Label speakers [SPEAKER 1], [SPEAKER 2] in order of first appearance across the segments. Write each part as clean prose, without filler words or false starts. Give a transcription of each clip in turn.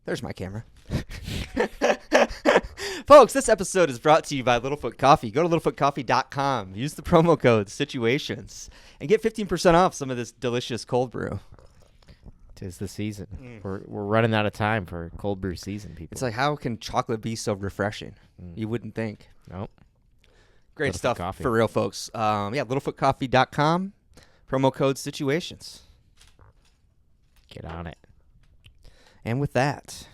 [SPEAKER 1] There's my camera. Folks, this episode is brought to you by Littlefoot Coffee. Go to littlefootcoffee.com. Use the promo code SITUATIONS and get 15% off some of this delicious cold brew.
[SPEAKER 2] 'Tis the season. We're running out of time for cold brew season, people.
[SPEAKER 1] It's like, how can chocolate be so refreshing? You wouldn't think.
[SPEAKER 2] Nope.
[SPEAKER 1] Great
[SPEAKER 2] Littlefoot
[SPEAKER 1] stuff
[SPEAKER 2] Coffee.
[SPEAKER 1] for real, folks. Littlefootcoffee.com. Promo code SITUATIONS.
[SPEAKER 2] Get on it.
[SPEAKER 1] And with that,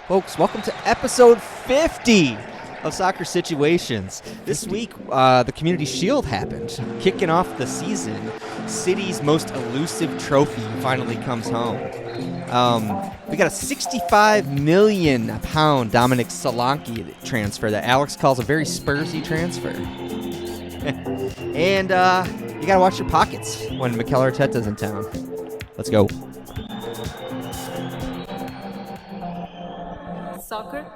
[SPEAKER 1] folks, welcome to episode 50 of Soccer Situations. This week, the Community Shield happened, kicking off the season. City's most elusive trophy finally comes home. We got a £65 million Dominic Solanke transfer that Alex calls a very Spursy transfer. And you got to watch your pockets when Mikel Arteta's in town. Let's go.
[SPEAKER 3] Soccer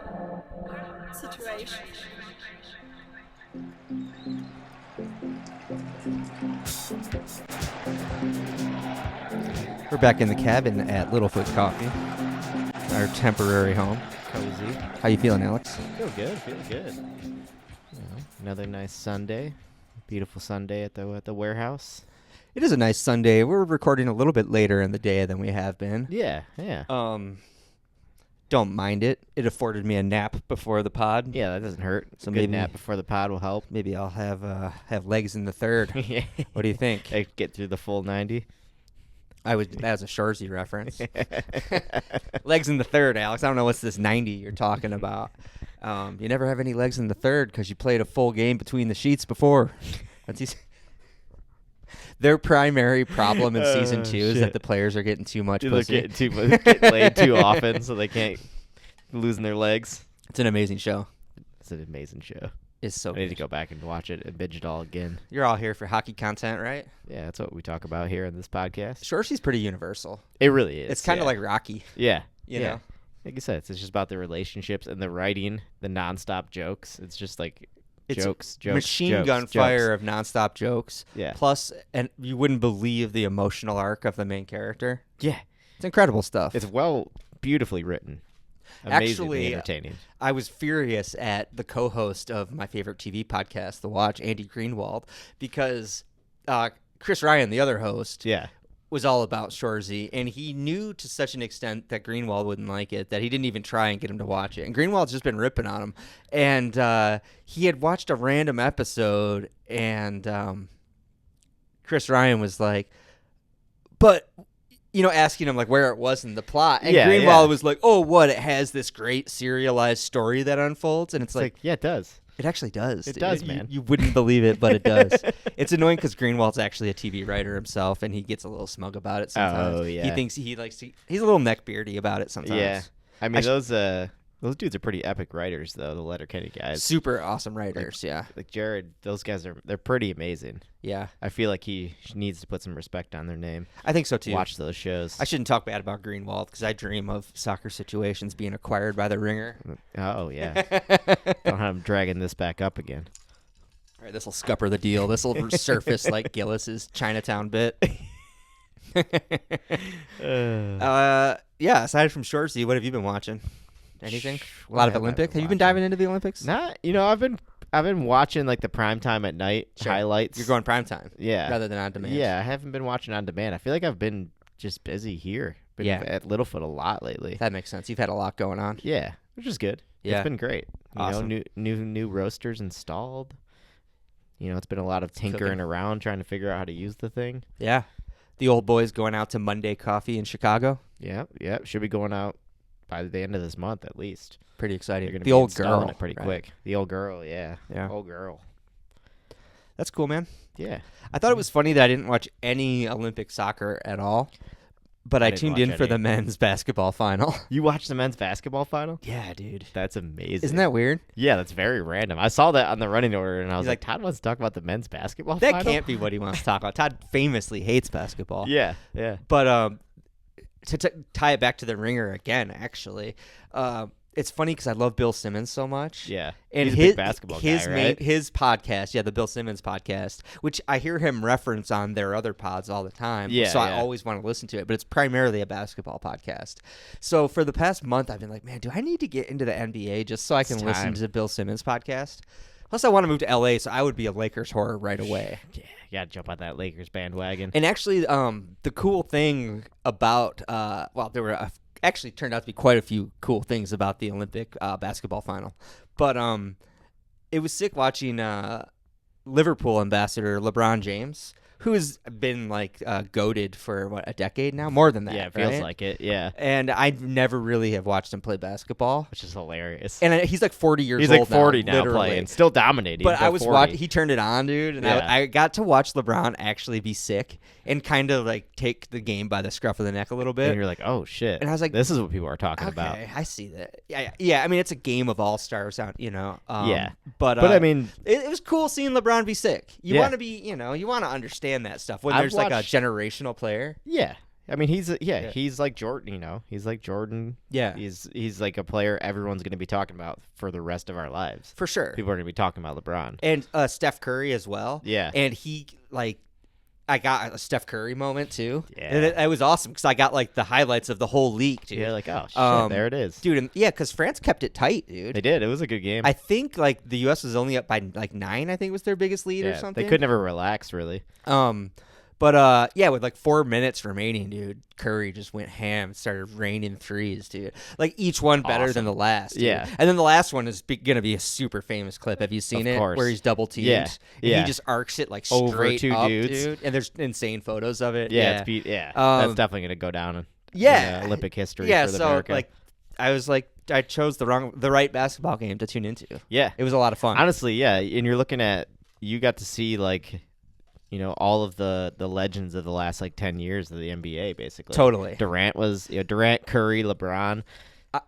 [SPEAKER 3] situation.
[SPEAKER 1] We're back in the cabin at Littlefoot Coffee, our temporary home.
[SPEAKER 2] Cozy.
[SPEAKER 1] How you feeling, Alex?
[SPEAKER 2] Feel good. Another nice Sunday. Beautiful Sunday at the warehouse.
[SPEAKER 1] It is a nice Sunday. We're recording a little bit later in the day than we have been.
[SPEAKER 2] Yeah.
[SPEAKER 1] Don't mind it. It afforded me a nap before the pod.
[SPEAKER 2] Yeah, that doesn't hurt.
[SPEAKER 1] So
[SPEAKER 2] A good
[SPEAKER 1] maybe-
[SPEAKER 2] nap before the pod will help.
[SPEAKER 1] Maybe I'll have legs in the third.
[SPEAKER 2] Yeah.
[SPEAKER 1] What do you think?
[SPEAKER 2] I get through the full 90.
[SPEAKER 1] That was a Shorzy reference. Legs in the third, Alex. I don't know what's this 90 you're talking about. You never have any legs in the third because you played a full game between the sheets before. Their primary problem in season 2 is that the players are getting too much
[SPEAKER 2] They're
[SPEAKER 1] pussy.
[SPEAKER 2] getting laid too often, so they can't losing their legs.
[SPEAKER 1] It's an amazing show.
[SPEAKER 2] It's an amazing show.
[SPEAKER 1] It's so
[SPEAKER 2] I need to
[SPEAKER 1] good.
[SPEAKER 2] go back and watch it and binge it all again.
[SPEAKER 1] You're all here for hockey content, right?
[SPEAKER 2] Yeah, that's what we talk about here in this podcast.
[SPEAKER 1] Shorsey's pretty universal.
[SPEAKER 2] It really is.
[SPEAKER 1] It's kind of like Rocky.
[SPEAKER 2] Yeah.
[SPEAKER 1] You
[SPEAKER 2] yeah.
[SPEAKER 1] know?
[SPEAKER 2] Like I said, it's just about the relationships and the writing, the nonstop jokes. It's just like
[SPEAKER 1] It's
[SPEAKER 2] jokes,
[SPEAKER 1] machine gun fire of nonstop jokes.
[SPEAKER 2] Yeah.
[SPEAKER 1] Plus, and you wouldn't believe the emotional arc of the main character.
[SPEAKER 2] Yeah.
[SPEAKER 1] It's incredible stuff.
[SPEAKER 2] It's beautifully written. Amazingly entertaining.
[SPEAKER 1] I was furious at the co-host of my favorite TV podcast, The Watch, Andy Greenwald, because Chris Ryan, the other host, was all about Shorzy, and he knew to such an extent that Greenwald wouldn't like it that he didn't even try and get him to watch it. And Greenwald's just been ripping on him. And he had watched a random episode, and Chris Ryan was like, but, you know, asking him like where it was in the plot. And Greenwald was like, oh, what? It has this great serialized story that unfolds. And it's like,
[SPEAKER 2] yeah, it does.
[SPEAKER 1] It actually does.
[SPEAKER 2] It does, man.
[SPEAKER 1] You wouldn't believe it, but it does. It's annoying because Greenwald's actually a TV writer himself, and he gets a little smug about it sometimes.
[SPEAKER 2] Oh, yeah.
[SPEAKER 1] He thinks he's a little neckbeardy about it sometimes.
[SPEAKER 2] Yeah. I mean, those dudes are pretty epic writers, though, the Letterkenny guys.
[SPEAKER 1] Super awesome writers, yeah.
[SPEAKER 2] Like Jared, those guys they're pretty amazing.
[SPEAKER 1] Yeah.
[SPEAKER 2] I feel like he needs to put some respect on their name.
[SPEAKER 1] I think so, too.
[SPEAKER 2] Watch those shows.
[SPEAKER 1] I shouldn't talk bad about Greenwald because I dream of Soccer Situations being acquired by the Ringer.
[SPEAKER 2] Oh, yeah. Don't have him dragging this back up again.
[SPEAKER 1] All right, this will scupper the deal. This will surface like Gillis's Chinatown bit. Yeah, aside from Shorzy, what have you been watching? Anything? A lot of Olympics. Have you been diving into the Olympics?
[SPEAKER 2] Not, I've been watching like the primetime at night highlights.
[SPEAKER 1] You're going primetime,
[SPEAKER 2] yeah,
[SPEAKER 1] rather than on demand.
[SPEAKER 2] Yeah, I haven't been watching on demand. I feel like I've been just busy here. Been at Littlefoot a lot lately.
[SPEAKER 1] That makes sense. You've had a lot going on.
[SPEAKER 2] Yeah, which is good.
[SPEAKER 1] Yeah,
[SPEAKER 2] it's been great.
[SPEAKER 1] Awesome.
[SPEAKER 2] You know, new roasters installed. You know, it's been a lot of tinkering around trying to figure out how to use the thing.
[SPEAKER 1] Yeah, the old boys going out to Monday Coffee in Chicago.
[SPEAKER 2] Yeah, should be going out by the end of this month at least.
[SPEAKER 1] Pretty exciting.
[SPEAKER 2] They're gonna
[SPEAKER 1] the
[SPEAKER 2] be
[SPEAKER 1] old
[SPEAKER 2] installing
[SPEAKER 1] girl,
[SPEAKER 2] it pretty
[SPEAKER 1] right?
[SPEAKER 2] quick. The old girl, yeah,
[SPEAKER 1] old
[SPEAKER 2] girl.
[SPEAKER 1] That's cool, man.
[SPEAKER 2] Yeah,
[SPEAKER 1] I thought it was funny that I didn't watch any Olympic soccer at all, but I tuned in for the men's basketball final.
[SPEAKER 2] You watched the men's basketball final?
[SPEAKER 1] Yeah, dude.
[SPEAKER 2] That's amazing.
[SPEAKER 1] Isn't that weird?
[SPEAKER 2] Yeah, that's very random. I saw that on the running order, and I was
[SPEAKER 1] He's
[SPEAKER 2] like, Todd wants to talk about the men's basketball
[SPEAKER 1] that
[SPEAKER 2] final?
[SPEAKER 1] can't be what he wants to talk about. Todd famously hates basketball.
[SPEAKER 2] Yeah.
[SPEAKER 1] But to tie it back to the Ringer again, actually, it's funny because I love Bill Simmons so much.
[SPEAKER 2] Yeah.
[SPEAKER 1] And
[SPEAKER 2] He's a big basketball guy, right?
[SPEAKER 1] His podcast, the Bill Simmons podcast, which I hear him reference on their other pods all the time.
[SPEAKER 2] Yeah,
[SPEAKER 1] so
[SPEAKER 2] yeah.
[SPEAKER 1] I always want to listen to it, but it's primarily a basketball podcast. So for the past month, I've been like, man, do I need to get into the NBA just so I can listen to Bill Simmons podcast? Plus, I want to move to LA, so I would be a Lakers whore right away.
[SPEAKER 2] Yeah, you got to jump on that Lakers bandwagon.
[SPEAKER 1] And actually, the cool thing about, there were actually turned out to be quite a few cool things about the Olympic basketball final. But it was sick watching Liverpool ambassador LeBron James, who has been goated for a decade now, more than that.
[SPEAKER 2] Yeah, it feels
[SPEAKER 1] right?
[SPEAKER 2] like it. Yeah,
[SPEAKER 1] and I never really have watched him play basketball,
[SPEAKER 2] which is hilarious.
[SPEAKER 1] And he's like 40 years old.
[SPEAKER 2] He's like 40
[SPEAKER 1] now
[SPEAKER 2] playing, still dominating.
[SPEAKER 1] But I was watching. He turned it on, dude, and I got to watch LeBron actually be sick and kind of take the game by the scruff of the neck a little bit.
[SPEAKER 2] And you're like, oh shit!
[SPEAKER 1] And I was like,
[SPEAKER 2] this is what people are talking about.
[SPEAKER 1] Okay, I see that. Yeah. I mean, it's a game of all stars,
[SPEAKER 2] yeah,
[SPEAKER 1] but
[SPEAKER 2] I mean,
[SPEAKER 1] it was cool seeing LeBron be sick. You want to be, you want to understand that stuff when there's like a generational player.
[SPEAKER 2] Yeah. I mean, he's like Jordan, He's like Jordan.
[SPEAKER 1] Yeah.
[SPEAKER 2] He's like a player everyone's going to be talking about for the rest of our lives.
[SPEAKER 1] For sure.
[SPEAKER 2] People are going to be talking about LeBron.
[SPEAKER 1] And Steph Curry as well.
[SPEAKER 2] Yeah.
[SPEAKER 1] And he, I got a Steph Curry moment, too.
[SPEAKER 2] Yeah.
[SPEAKER 1] And it was awesome because I got, the highlights of the whole league, dude.
[SPEAKER 2] Yeah, oh, shit, there it is.
[SPEAKER 1] Dude, and because France kept it tight, dude.
[SPEAKER 2] They did. It was a good game.
[SPEAKER 1] I think, the U.S. was only up by, 9, I think was their biggest lead or something.
[SPEAKER 2] They could never relax, really.
[SPEAKER 1] But with 4 minutes remaining, dude, Curry just went ham, started raining threes, dude. Each one better than the last. Dude.
[SPEAKER 2] Yeah.
[SPEAKER 1] And then the last one is gonna be a super famous clip. Have you seen it?
[SPEAKER 2] Course.
[SPEAKER 1] Where he's double teamed.
[SPEAKER 2] Yeah.
[SPEAKER 1] And
[SPEAKER 2] yeah.
[SPEAKER 1] he just arcs it
[SPEAKER 2] over
[SPEAKER 1] straight
[SPEAKER 2] two
[SPEAKER 1] up,
[SPEAKER 2] dudes.
[SPEAKER 1] dude. And there's insane photos of it.
[SPEAKER 2] Yeah. That's definitely gonna go down in Olympic history. For America.
[SPEAKER 1] I was I chose the right basketball game to tune into.
[SPEAKER 2] Yeah.
[SPEAKER 1] It was a lot of fun.
[SPEAKER 2] Honestly, yeah. And you're looking at, you got to see all of the legends of the last 10 years of the NBA, basically.
[SPEAKER 1] Totally.
[SPEAKER 2] Durant, Curry, LeBron.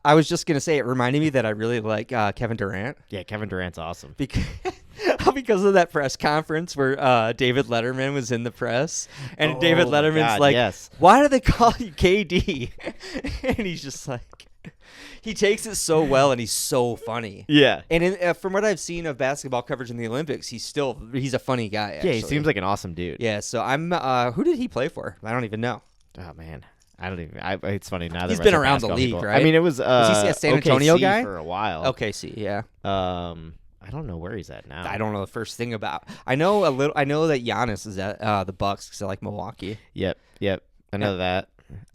[SPEAKER 1] I was just gonna say, it reminded me that I really like Kevin Durant.
[SPEAKER 2] Yeah, Kevin Durant's awesome.
[SPEAKER 1] Because of that press conference where David Letterman was in the press, and David Letterman's
[SPEAKER 2] yes.
[SPEAKER 1] "Why do they call you KD?" And he's just he takes it so well, and he's so funny.
[SPEAKER 2] Yeah.
[SPEAKER 1] And from what I've seen of basketball coverage in the Olympics, he's a funny guy. Actually.
[SPEAKER 2] Yeah, he seems like an awesome dude.
[SPEAKER 1] Yeah. So I'm. Who did he play for? I don't even know.
[SPEAKER 2] Oh man, I don't even. It's funny now.
[SPEAKER 1] He's been around the league, right?
[SPEAKER 2] I mean, it was.
[SPEAKER 1] He a San Antonio
[SPEAKER 2] OKC
[SPEAKER 1] guy
[SPEAKER 2] for a while?
[SPEAKER 1] OKC, yeah.
[SPEAKER 2] I don't know where he's at now.
[SPEAKER 1] I don't know the first thing about. I know a little. I know that Giannis is at the Bucks because I like Milwaukee.
[SPEAKER 2] Yep. I know that.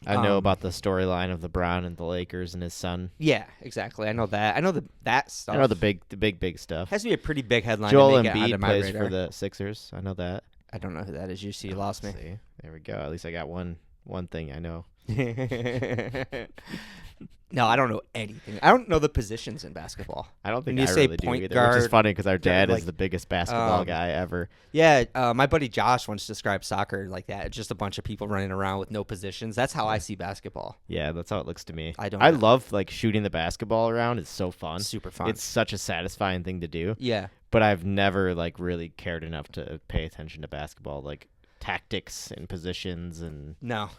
[SPEAKER 2] I know about the storyline of LeBron and the Lakers and his son.
[SPEAKER 1] Yeah, exactly. I know that. I know that stuff.
[SPEAKER 2] I know the big stuff.
[SPEAKER 1] Has to be a pretty big headline.
[SPEAKER 2] Joel
[SPEAKER 1] to make
[SPEAKER 2] Embiid
[SPEAKER 1] it my
[SPEAKER 2] plays
[SPEAKER 1] radar.
[SPEAKER 2] for the Sixers. I know that.
[SPEAKER 1] I don't know who that is. You lost me.
[SPEAKER 2] See, there we go. At least I got one thing I know.
[SPEAKER 1] No, I don't know anything. I don't know the positions in basketball.
[SPEAKER 2] I don't think
[SPEAKER 1] when you
[SPEAKER 2] I
[SPEAKER 1] say
[SPEAKER 2] really
[SPEAKER 1] point
[SPEAKER 2] do either,
[SPEAKER 1] guard,
[SPEAKER 2] which is funny because our dad is the biggest basketball guy ever.
[SPEAKER 1] Yeah, my buddy Josh once described soccer like that. Just a bunch of people running around with no positions. That's how I see basketball.
[SPEAKER 2] Yeah, that's how it looks to me.
[SPEAKER 1] I
[SPEAKER 2] love shooting the basketball around. It's so fun.
[SPEAKER 1] Super fun.
[SPEAKER 2] It's such a satisfying thing to do.
[SPEAKER 1] Yeah.
[SPEAKER 2] But I've never really cared enough to pay attention to basketball, tactics and positions and.
[SPEAKER 1] No.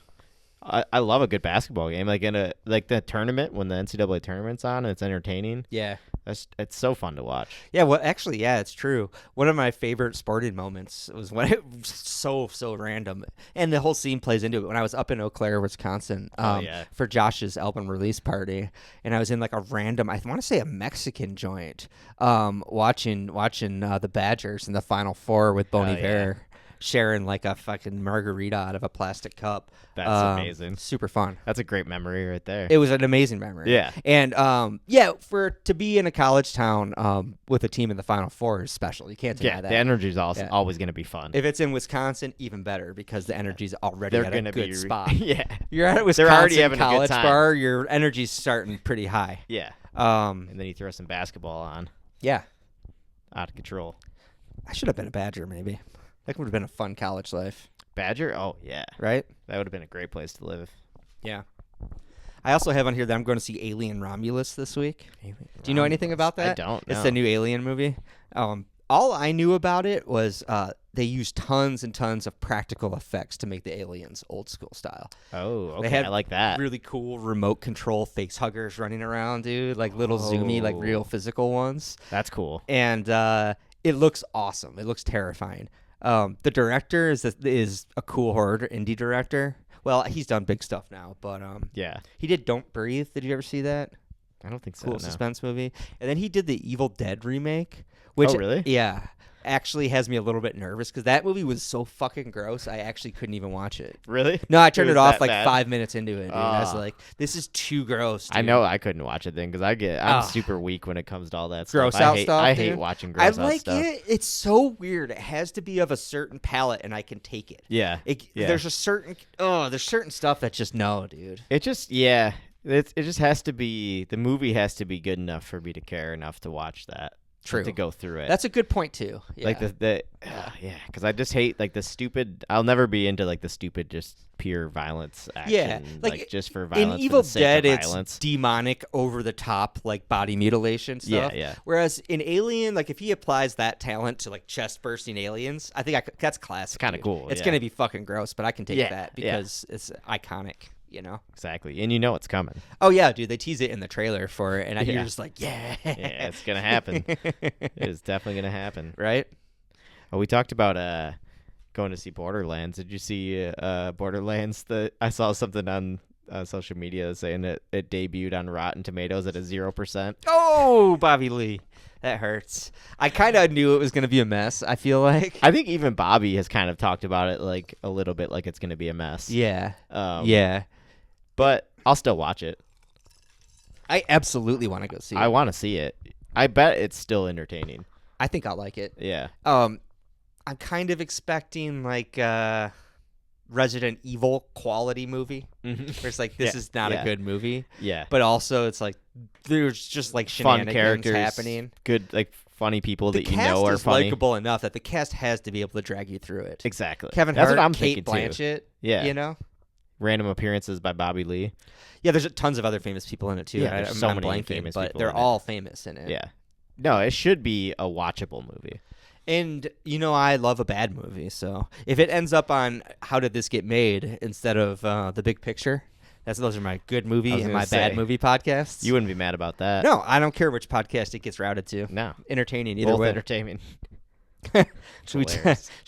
[SPEAKER 2] I love a good basketball game, in the tournament when the NCAA tournament's on and it's entertaining.
[SPEAKER 1] Yeah,
[SPEAKER 2] it's so fun to watch.
[SPEAKER 1] Yeah, well, actually, yeah, it's true. One of my favorite sporting moments was when it was so random, and the whole scene plays into it. When I was up in Eau Claire, Wisconsin, for Josh's album release party, and I was in a random, I want to say a Mexican joint, watching the Badgers in the Final Four with Bon Iver. Sharing a fucking margarita out of a plastic cup.
[SPEAKER 2] That's amazing.
[SPEAKER 1] Super fun.
[SPEAKER 2] That's a great memory right there.
[SPEAKER 1] It was an amazing memory.
[SPEAKER 2] Yeah.
[SPEAKER 1] And to be in a college town with a team in the Final Four is special. You can't deny that.
[SPEAKER 2] The energy's always going to be fun.
[SPEAKER 1] If it's in Wisconsin, even better because the energy's already at a good spot.
[SPEAKER 2] Yeah.
[SPEAKER 1] You're at a Wisconsin
[SPEAKER 2] already having
[SPEAKER 1] college
[SPEAKER 2] a good time.
[SPEAKER 1] bar, your energy's starting pretty high.
[SPEAKER 2] Yeah. And then you throw some basketball on.
[SPEAKER 1] Yeah.
[SPEAKER 2] Out of control.
[SPEAKER 1] I should have been a Badger maybe. That would have been a fun college life.
[SPEAKER 2] Badger? Oh, yeah.
[SPEAKER 1] Right?
[SPEAKER 2] That would have been a great place to live.
[SPEAKER 1] Yeah. I also have on here that I'm going to see Alien Romulus this week. Do you know anything about that?
[SPEAKER 2] I don't.
[SPEAKER 1] It's the new Alien movie. all I knew about it was they used tons and tons of practical effects to make the aliens old school style.
[SPEAKER 2] Oh, okay.
[SPEAKER 1] They had
[SPEAKER 2] I like that.
[SPEAKER 1] really cool remote control face huggers running around, dude, like little zoomy, like real physical ones.
[SPEAKER 2] That's cool.
[SPEAKER 1] And it looks awesome. It looks terrifying. The director is a cool horror indie director. Well, he's done big stuff now, but
[SPEAKER 2] yeah,
[SPEAKER 1] he did Don't Breathe. Did you ever see that?
[SPEAKER 2] I don't think so.
[SPEAKER 1] Cool
[SPEAKER 2] No.
[SPEAKER 1] suspense movie. And then he did the Evil Dead remake, which
[SPEAKER 2] really?
[SPEAKER 1] Yeah, actually has me a little bit nervous because that movie was so fucking gross. I actually couldn't even watch it.
[SPEAKER 2] Really?
[SPEAKER 1] No, I turned it
[SPEAKER 2] was
[SPEAKER 1] off
[SPEAKER 2] that
[SPEAKER 1] like
[SPEAKER 2] bad?
[SPEAKER 1] 5 minutes into it. Dude. I was like, this is too gross. Dude.
[SPEAKER 2] I know I couldn't watch it then because I'm super weak when it comes to all that
[SPEAKER 1] gross
[SPEAKER 2] stuff.
[SPEAKER 1] out stuff.
[SPEAKER 2] I
[SPEAKER 1] dude.
[SPEAKER 2] hate watching gross out
[SPEAKER 1] like
[SPEAKER 2] stuff.
[SPEAKER 1] I like it. It's so weird. It has to be of a certain palate, and I can take it.
[SPEAKER 2] Yeah.
[SPEAKER 1] There's certain stuff that's just no, dude.
[SPEAKER 2] It just It just has to be, the movie has to be good enough for me to care enough to watch that.
[SPEAKER 1] True.
[SPEAKER 2] To go through it.
[SPEAKER 1] That's a good point too. Yeah.
[SPEAKER 2] Like because I just hate like the stupid. I'll never be into like the stupid, just pure violence action.
[SPEAKER 1] Yeah,
[SPEAKER 2] like just for violence.
[SPEAKER 1] In Evil
[SPEAKER 2] for the sake
[SPEAKER 1] Dead,
[SPEAKER 2] of
[SPEAKER 1] it's
[SPEAKER 2] violence.
[SPEAKER 1] demonic, over the top, like body mutilation stuff.
[SPEAKER 2] Yeah.
[SPEAKER 1] Whereas in Alien, like if he applies that talent to like chest bursting aliens, I think that's classic.
[SPEAKER 2] Kind of cool.
[SPEAKER 1] It's gonna be fucking gross, but I can take that because it's iconic. You know?
[SPEAKER 2] Exactly, and you know it's coming.
[SPEAKER 1] Oh yeah, dude, they tease it in the trailer for it, and you're just like, yeah,
[SPEAKER 2] it's gonna happen. It is definitely gonna happen,
[SPEAKER 1] right?
[SPEAKER 2] Oh, we talked about going to see Borderlands. Did you see Borderlands? I saw something on social media saying that it debuted on Rotten Tomatoes at a 0%.
[SPEAKER 1] Oh, Bobby Lee. That hurts. I kind of knew it was going to be a mess, I feel like.
[SPEAKER 2] I think even Bobby has kind of talked about it like a little bit like it's going to be a mess.
[SPEAKER 1] Yeah.
[SPEAKER 2] Yeah. But I'll still watch it.
[SPEAKER 1] I absolutely want to go see it.
[SPEAKER 2] I want to see it. I bet it's still entertaining.
[SPEAKER 1] I think I'll like it.
[SPEAKER 2] Yeah.
[SPEAKER 1] I'm kind of expecting like Resident Evil quality movie. Where it's like, this is not a good movie.
[SPEAKER 2] Yeah.
[SPEAKER 1] But also it's like there's just like
[SPEAKER 2] fun
[SPEAKER 1] shenanigans
[SPEAKER 2] characters happening. Good, like funny people that you know are funny.
[SPEAKER 1] The cast is likable enough that the cast has to be able to drag you through it.
[SPEAKER 2] Exactly.
[SPEAKER 1] Kevin
[SPEAKER 2] That's
[SPEAKER 1] Hart,
[SPEAKER 2] what I'm
[SPEAKER 1] Kate
[SPEAKER 2] thinking
[SPEAKER 1] Blanchett.
[SPEAKER 2] Too. Yeah.
[SPEAKER 1] You know?
[SPEAKER 2] Random appearances by Bobby Lee.
[SPEAKER 1] Yeah, there's tons of other famous people in it too.
[SPEAKER 2] Yeah, there's so many
[SPEAKER 1] blanking,
[SPEAKER 2] famous
[SPEAKER 1] but
[SPEAKER 2] people
[SPEAKER 1] they're
[SPEAKER 2] in it.
[SPEAKER 1] all famous in it.
[SPEAKER 2] Yeah. No, it should be a watchable movie.
[SPEAKER 1] And, I love a bad movie, so if it ends up on How Did This Get Made instead of The Big Picture, those are my good movie and my bad movie podcasts.
[SPEAKER 2] You wouldn't be mad about that.
[SPEAKER 1] No, I don't care which podcast it gets routed to.
[SPEAKER 2] No.
[SPEAKER 1] Entertaining either
[SPEAKER 2] Both
[SPEAKER 1] way.
[SPEAKER 2] entertainment.
[SPEAKER 1] Should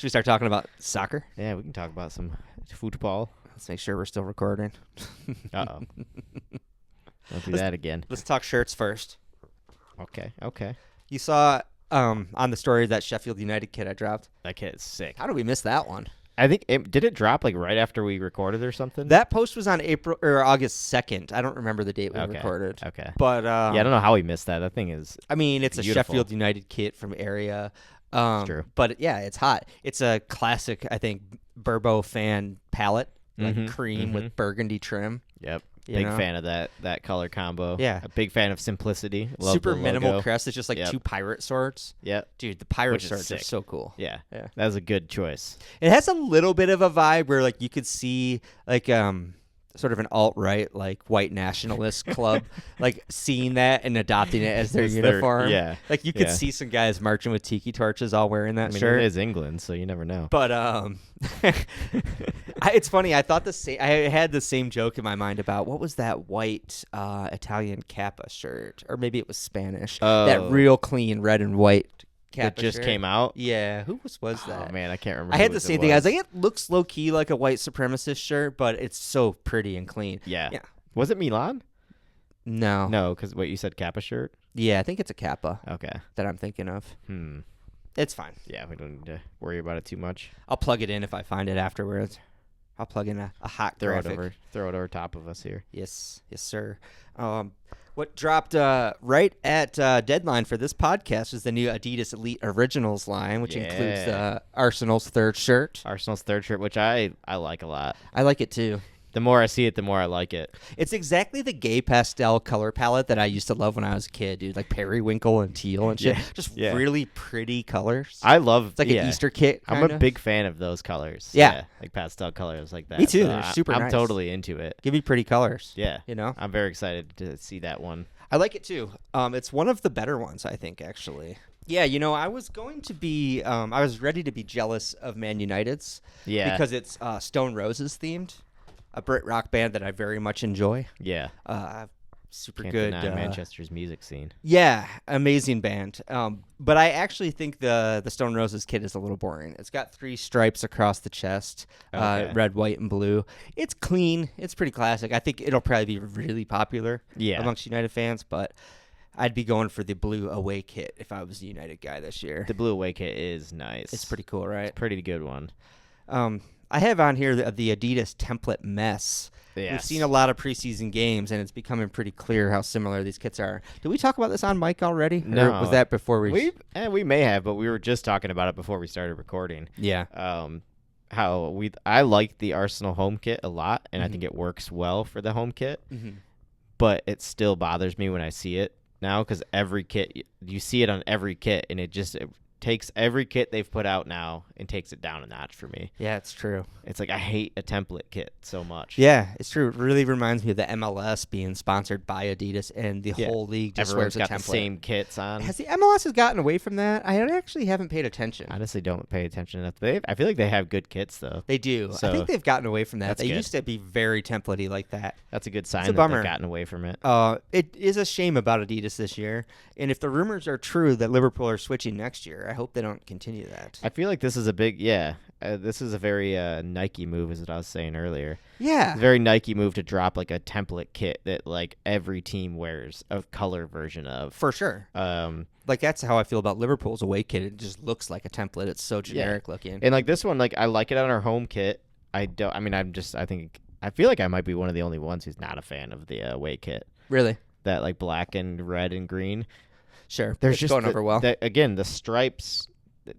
[SPEAKER 1] we start talking about soccer?
[SPEAKER 2] Yeah, we can talk about some football.
[SPEAKER 1] Let's make sure we're still recording.
[SPEAKER 2] Uh-oh. Don't do that again.
[SPEAKER 1] Let's talk shirts first.
[SPEAKER 2] Okay.
[SPEAKER 1] You saw on the story that Sheffield United kid I dropped.
[SPEAKER 2] That kid is sick.
[SPEAKER 1] How did we miss that one?
[SPEAKER 2] I think did it drop like right after we recorded or something?
[SPEAKER 1] That post was on April or August 2nd. I don't remember the date we recorded.
[SPEAKER 2] Okay.
[SPEAKER 1] But
[SPEAKER 2] I don't know how we missed that. That thing is
[SPEAKER 1] I mean, it's
[SPEAKER 2] beautiful.
[SPEAKER 1] a Sheffield United kit from area.
[SPEAKER 2] True.
[SPEAKER 1] But yeah, it's hot. It's a classic, I think, Burbo fan palette. Like cream with burgundy trim.
[SPEAKER 2] Yep.
[SPEAKER 1] You
[SPEAKER 2] Big
[SPEAKER 1] know?
[SPEAKER 2] fan of that color combo.
[SPEAKER 1] Yeah.
[SPEAKER 2] A big fan of simplicity. Love
[SPEAKER 1] Super
[SPEAKER 2] the
[SPEAKER 1] minimal
[SPEAKER 2] logo.
[SPEAKER 1] crest. It's just like two pirate swords.
[SPEAKER 2] Yep.
[SPEAKER 1] Dude, the pirate
[SPEAKER 2] Which is
[SPEAKER 1] swords are
[SPEAKER 2] sick.
[SPEAKER 1] so cool.
[SPEAKER 2] Yeah.
[SPEAKER 1] Yeah.
[SPEAKER 2] That was a good choice.
[SPEAKER 1] It has a little bit of a vibe where like you could see like sort of an alt-right like white nationalist club like seeing that and adopting it as their uniform.
[SPEAKER 2] Yeah.
[SPEAKER 1] Like you could see some guys marching with tiki torches all wearing that shirt.
[SPEAKER 2] It is England, so you never know.
[SPEAKER 1] But it's funny. I thought I had the same joke in my mind about what was that white Italian Kappa shirt, or maybe it was Spanish. That real clean red and white Kappa
[SPEAKER 2] that just
[SPEAKER 1] shirt.
[SPEAKER 2] came out.
[SPEAKER 1] Yeah, who was that?
[SPEAKER 2] Oh man, I can't remember.
[SPEAKER 1] I had the same thing. I was like, it looks low key like a white supremacist shirt, but it's so pretty and clean.
[SPEAKER 2] Yeah. Was it Milan?
[SPEAKER 1] No.
[SPEAKER 2] No, because what you said, Kappa shirt.
[SPEAKER 1] Yeah, I think it's a Kappa.
[SPEAKER 2] Okay.
[SPEAKER 1] That I'm thinking of. It's fine.
[SPEAKER 2] Yeah, we don't need to worry about it too much.
[SPEAKER 1] I'll plug it in if I find it afterwards. I'll plug in a hot graphic.
[SPEAKER 2] Throw it over top of us here.
[SPEAKER 1] Yes, sir. What dropped right at deadline for this podcast is the new Adidas Elite Originals line, which includes Arsenal's third shirt.
[SPEAKER 2] Arsenal's third shirt, which I like a lot.
[SPEAKER 1] I like it too.
[SPEAKER 2] The more I see it, the more I like it.
[SPEAKER 1] It's exactly the gay pastel color palette that I used to love when I was a kid, dude. Like periwinkle and teal and shit. Just really pretty colors.
[SPEAKER 2] I love
[SPEAKER 1] it's like an Easter kit.
[SPEAKER 2] I'm a big fan of those colors.
[SPEAKER 1] Yeah.
[SPEAKER 2] Like pastel colors like that.
[SPEAKER 1] Me too.
[SPEAKER 2] So
[SPEAKER 1] They're super nice.
[SPEAKER 2] I'm totally into it.
[SPEAKER 1] Give me pretty colors.
[SPEAKER 2] Yeah.
[SPEAKER 1] You know?
[SPEAKER 2] I'm very excited to see that one.
[SPEAKER 1] I like it too. It's one of the better ones, I think, actually. Yeah, I was going to be, I was ready to be jealous of Man United's.
[SPEAKER 2] Yeah.
[SPEAKER 1] Because it's Stone Roses themed, a Brit rock band that I very much enjoy.
[SPEAKER 2] Yeah.
[SPEAKER 1] Super
[SPEAKER 2] Can't
[SPEAKER 1] good.
[SPEAKER 2] deny Manchester's music scene.
[SPEAKER 1] Yeah, amazing band. But I actually think the Stone Roses kit is a little boring. It's got 3 stripes across the chest,
[SPEAKER 2] Okay.
[SPEAKER 1] red, white, and blue. It's clean. It's pretty classic. I think it'll probably be really popular amongst United fans, but I'd be going for the blue away kit if I was the United guy this year.
[SPEAKER 2] The blue away kit is nice.
[SPEAKER 1] It's pretty cool, right?
[SPEAKER 2] Pretty good one.
[SPEAKER 1] I have on here the Adidas template mess.
[SPEAKER 2] Yes.
[SPEAKER 1] We've seen a lot of preseason games, and it's becoming pretty clear how similar these kits are. Did we talk about this on mic already?
[SPEAKER 2] No.
[SPEAKER 1] Or was that before we...
[SPEAKER 2] We may have, but we were just talking about it before we started recording.
[SPEAKER 1] Yeah.
[SPEAKER 2] I like the Arsenal home kit a lot, and I think it works well for the home kit.
[SPEAKER 1] Mm-hmm.
[SPEAKER 2] But it still bothers me when I see it now, because every kit, you see it on every kit, and it takes every kit they've put out now and takes it down a notch for me.
[SPEAKER 1] Yeah, it's true.
[SPEAKER 2] It's like I hate a template kit so much.
[SPEAKER 1] Yeah, it's true. It really reminds me of the MLS being sponsored by Adidas, and the whole league just
[SPEAKER 2] Everyone's
[SPEAKER 1] wears a
[SPEAKER 2] got
[SPEAKER 1] template.
[SPEAKER 2] the same kits on.
[SPEAKER 1] Has the MLS gotten away from that? I actually haven't paid attention.
[SPEAKER 2] Honestly, don't pay attention enough. I feel like they have good kits though.
[SPEAKER 1] They do.
[SPEAKER 2] So
[SPEAKER 1] I think they've gotten away from that.
[SPEAKER 2] that's
[SPEAKER 1] They
[SPEAKER 2] good.
[SPEAKER 1] used to be very template-y like that.
[SPEAKER 2] That's a good sign
[SPEAKER 1] a
[SPEAKER 2] that
[SPEAKER 1] bummer.
[SPEAKER 2] they've gotten away from it.
[SPEAKER 1] It is a shame about Adidas this year, and if the rumors are true that Liverpool are switching next year, I hope they don't continue that.
[SPEAKER 2] I feel like this is a big, this is a very Nike move, as what I was saying earlier.
[SPEAKER 1] Yeah.
[SPEAKER 2] It's a very Nike move to drop like a template kit that like every team wears a color version of.
[SPEAKER 1] For sure. Like that's how I feel about Liverpool's away kit. It just looks like a template. It's so generic looking.
[SPEAKER 2] And like this one, like I like it on our home kit. I feel like I might be one of the only ones who's not a fan of the away kit.
[SPEAKER 1] Really?
[SPEAKER 2] That like black and red and green.
[SPEAKER 1] Sure.
[SPEAKER 2] There's
[SPEAKER 1] it's
[SPEAKER 2] just
[SPEAKER 1] going over well.
[SPEAKER 2] Again, the stripes,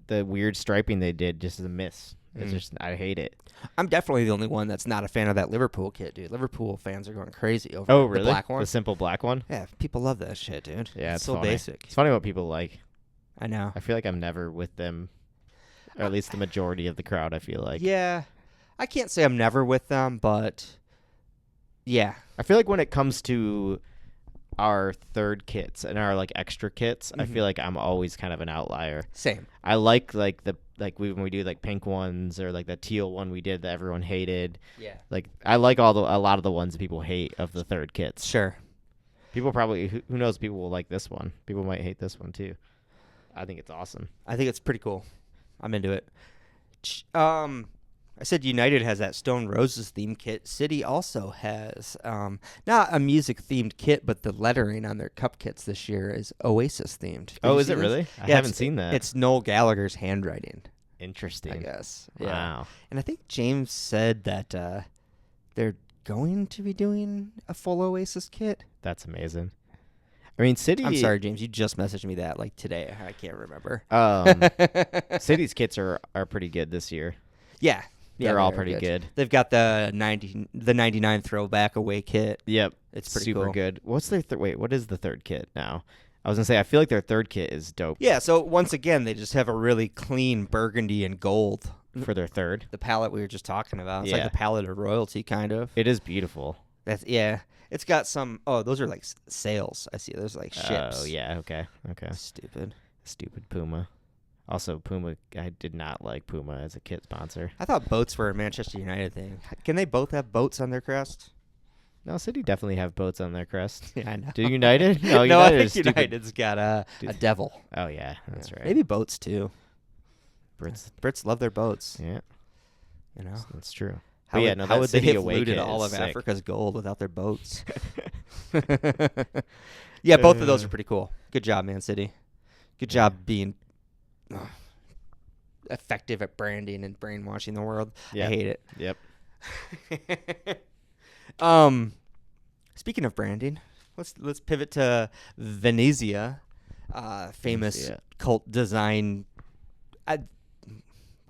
[SPEAKER 2] the weird striping they did just is a miss. It's just, I hate it.
[SPEAKER 1] I'm definitely the only one that's not a fan of that Liverpool kit, dude. Liverpool fans are going crazy over
[SPEAKER 2] really?
[SPEAKER 1] the black one.
[SPEAKER 2] The simple black one?
[SPEAKER 1] Yeah, people love that shit, dude.
[SPEAKER 2] Yeah, it's
[SPEAKER 1] so
[SPEAKER 2] funny.
[SPEAKER 1] basic.
[SPEAKER 2] It's funny what people like.
[SPEAKER 1] I know.
[SPEAKER 2] I feel like I'm never with them, or at least the majority of the crowd, I feel like.
[SPEAKER 1] Yeah. I can't say I'm never with them, but yeah.
[SPEAKER 2] I feel like when it comes to our third kits and our like extra kits, I feel like I'm always kind of an outlier.
[SPEAKER 1] Same.
[SPEAKER 2] I like when we do like pink ones or like the teal one we did that everyone hated.
[SPEAKER 1] Yeah.
[SPEAKER 2] Like I like a lot of the ones that people hate of the third kits.
[SPEAKER 1] Sure.
[SPEAKER 2] People probably who knows, people will like this one. People might hate this one too. I think it's awesome.
[SPEAKER 1] I think it's pretty cool. I'm into it. I said United has that Stone Roses themed kit. City also has not a music themed kit, but the lettering on their cup kits this year is Oasis themed. Did you
[SPEAKER 2] Is
[SPEAKER 1] see
[SPEAKER 2] it
[SPEAKER 1] this?
[SPEAKER 2] really? I
[SPEAKER 1] Yeah,
[SPEAKER 2] haven't seen that.
[SPEAKER 1] It's Noel Gallagher's handwriting,
[SPEAKER 2] Interesting.
[SPEAKER 1] I guess. Yeah.
[SPEAKER 2] Wow.
[SPEAKER 1] And I think James said that they're going to be doing a full Oasis kit.
[SPEAKER 2] That's amazing. I mean, City.
[SPEAKER 1] I'm sorry, James. You just messaged me that like today. I can't remember.
[SPEAKER 2] City's kits are pretty good this year.
[SPEAKER 1] Yeah. Yeah,
[SPEAKER 2] They're all pretty good.
[SPEAKER 1] They've got the 99 throwback away kit.
[SPEAKER 2] Yep.
[SPEAKER 1] It's pretty
[SPEAKER 2] super
[SPEAKER 1] cool.
[SPEAKER 2] good. What's their what is the third kit now? I was going to say, I feel like their third kit is dope.
[SPEAKER 1] Yeah, so once again, they just have a really clean burgundy and gold.
[SPEAKER 2] For their third.
[SPEAKER 1] The palette we were just talking about. It's
[SPEAKER 2] Yeah.
[SPEAKER 1] like the palette of royalty, kind of.
[SPEAKER 2] It is beautiful.
[SPEAKER 1] Yeah. It's got some, those are like sails. I see. Those are like ships.
[SPEAKER 2] Oh, yeah. Okay. Stupid Puma. Also, Puma, I did not like Puma as a kit sponsor.
[SPEAKER 1] I thought boats were a Manchester United thing. Can they both have boats on their crest?
[SPEAKER 2] No, City definitely have boats on their crest.
[SPEAKER 1] Yeah, I know.
[SPEAKER 2] Do United? No,
[SPEAKER 1] No,
[SPEAKER 2] United
[SPEAKER 1] I
[SPEAKER 2] is
[SPEAKER 1] think
[SPEAKER 2] stupid.
[SPEAKER 1] United's got a devil.
[SPEAKER 2] Oh, yeah. That's right.
[SPEAKER 1] Maybe boats, too.
[SPEAKER 2] Brits.
[SPEAKER 1] Love their boats.
[SPEAKER 2] Yeah.
[SPEAKER 1] You know?
[SPEAKER 2] That's true.
[SPEAKER 1] How
[SPEAKER 2] But yeah,
[SPEAKER 1] would,
[SPEAKER 2] no,
[SPEAKER 1] how
[SPEAKER 2] that
[SPEAKER 1] would they
[SPEAKER 2] City
[SPEAKER 1] have
[SPEAKER 2] away
[SPEAKER 1] looted
[SPEAKER 2] kit
[SPEAKER 1] all
[SPEAKER 2] is
[SPEAKER 1] of
[SPEAKER 2] sick.
[SPEAKER 1] Africa's gold without their boats? Yeah, both of those are pretty cool. Good job, Man City. Good job being effective at branding and brainwashing the world.
[SPEAKER 2] Yeah.
[SPEAKER 1] I hate it.
[SPEAKER 2] Yep.
[SPEAKER 1] Speaking of branding, let's pivot to Venezia, famous
[SPEAKER 2] Venezia.
[SPEAKER 1] cult design.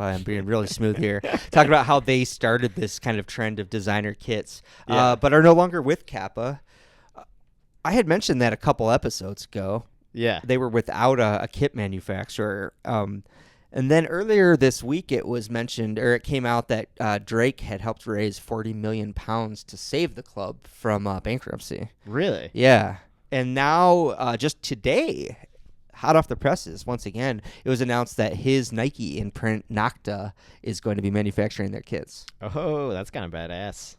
[SPEAKER 1] I'm being really smooth here. Talking about how they started this kind of trend of designer kits, but are no longer with Kappa. I had mentioned that a couple episodes ago.
[SPEAKER 2] Yeah.
[SPEAKER 1] They were without a kit manufacturer. And then earlier this week, it was mentioned, or it came out that Drake had helped raise £40 million to save the club from bankruptcy.
[SPEAKER 2] Really?
[SPEAKER 1] Yeah. And now, just today, hot off the presses, once again, it was announced that his Nike imprint Nocta is going to be manufacturing their kits.
[SPEAKER 2] Oh, that's kind of badass.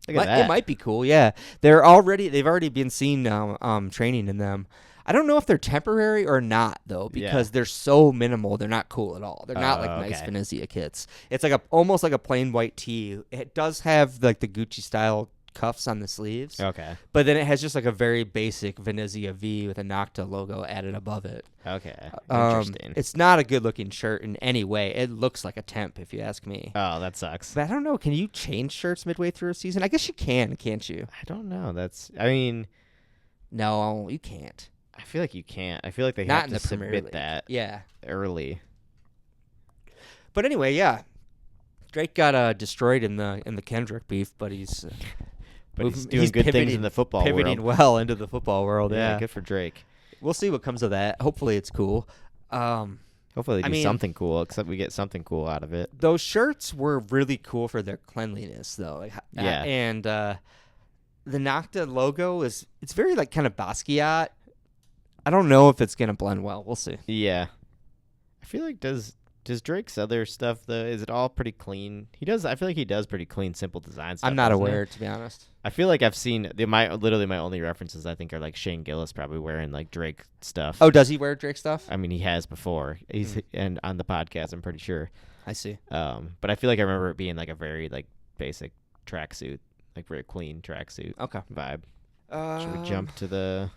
[SPEAKER 2] Look at that.
[SPEAKER 1] It might be cool, yeah. They've already been seen training in them. I don't know if they're temporary or not though, because they're so minimal. They're not cool at all. They're not like nice Venezia kits. It's like almost like a plain white tee. It does have like the Gucci style cuffs on the sleeves.
[SPEAKER 2] Okay.
[SPEAKER 1] But then it has just like a very basic Venezia V with a Nocta logo added above it.
[SPEAKER 2] Okay. Interesting.
[SPEAKER 1] It's not a good looking shirt in any way. It looks like a temp if you ask me.
[SPEAKER 2] Oh, that sucks.
[SPEAKER 1] But I don't know. Can you change shirts midway through a season? I guess you can, can't you?
[SPEAKER 2] I don't know. I mean,
[SPEAKER 1] no, you can't.
[SPEAKER 2] I feel like you can't. I feel like they
[SPEAKER 1] Not
[SPEAKER 2] have to submit that early.
[SPEAKER 1] But anyway, yeah. Drake got destroyed in the Kendrick beef, but he's
[SPEAKER 2] doing good things in the football world.
[SPEAKER 1] Pivoting well into the football world, yeah.
[SPEAKER 2] Good for Drake.
[SPEAKER 1] We'll see what comes of that. Hopefully it's cool.
[SPEAKER 2] Hopefully they do something cool, except we get something cool out of it.
[SPEAKER 1] Those shirts were really cool for their cleanliness, though.
[SPEAKER 2] Yeah.
[SPEAKER 1] And the Nocta logo it's very like kind of Basquiat. I don't know if it's gonna blend well. We'll see.
[SPEAKER 2] Yeah, I feel like does Drake's other stuff though? Is it all pretty clean? I feel like he does pretty clean, simple design stuff.
[SPEAKER 1] I'm not aware, to be honest.
[SPEAKER 2] I feel like I've seen my only references I think are like Shane Gillis probably wearing like Drake stuff.
[SPEAKER 1] Oh, does he wear Drake stuff?
[SPEAKER 2] I mean, he has before. And on the podcast, I'm pretty sure.
[SPEAKER 1] I see.
[SPEAKER 2] But I feel like I remember it being like a very like basic tracksuit, like very clean tracksuit.
[SPEAKER 1] Okay.
[SPEAKER 2] Vibe. Should we jump to the?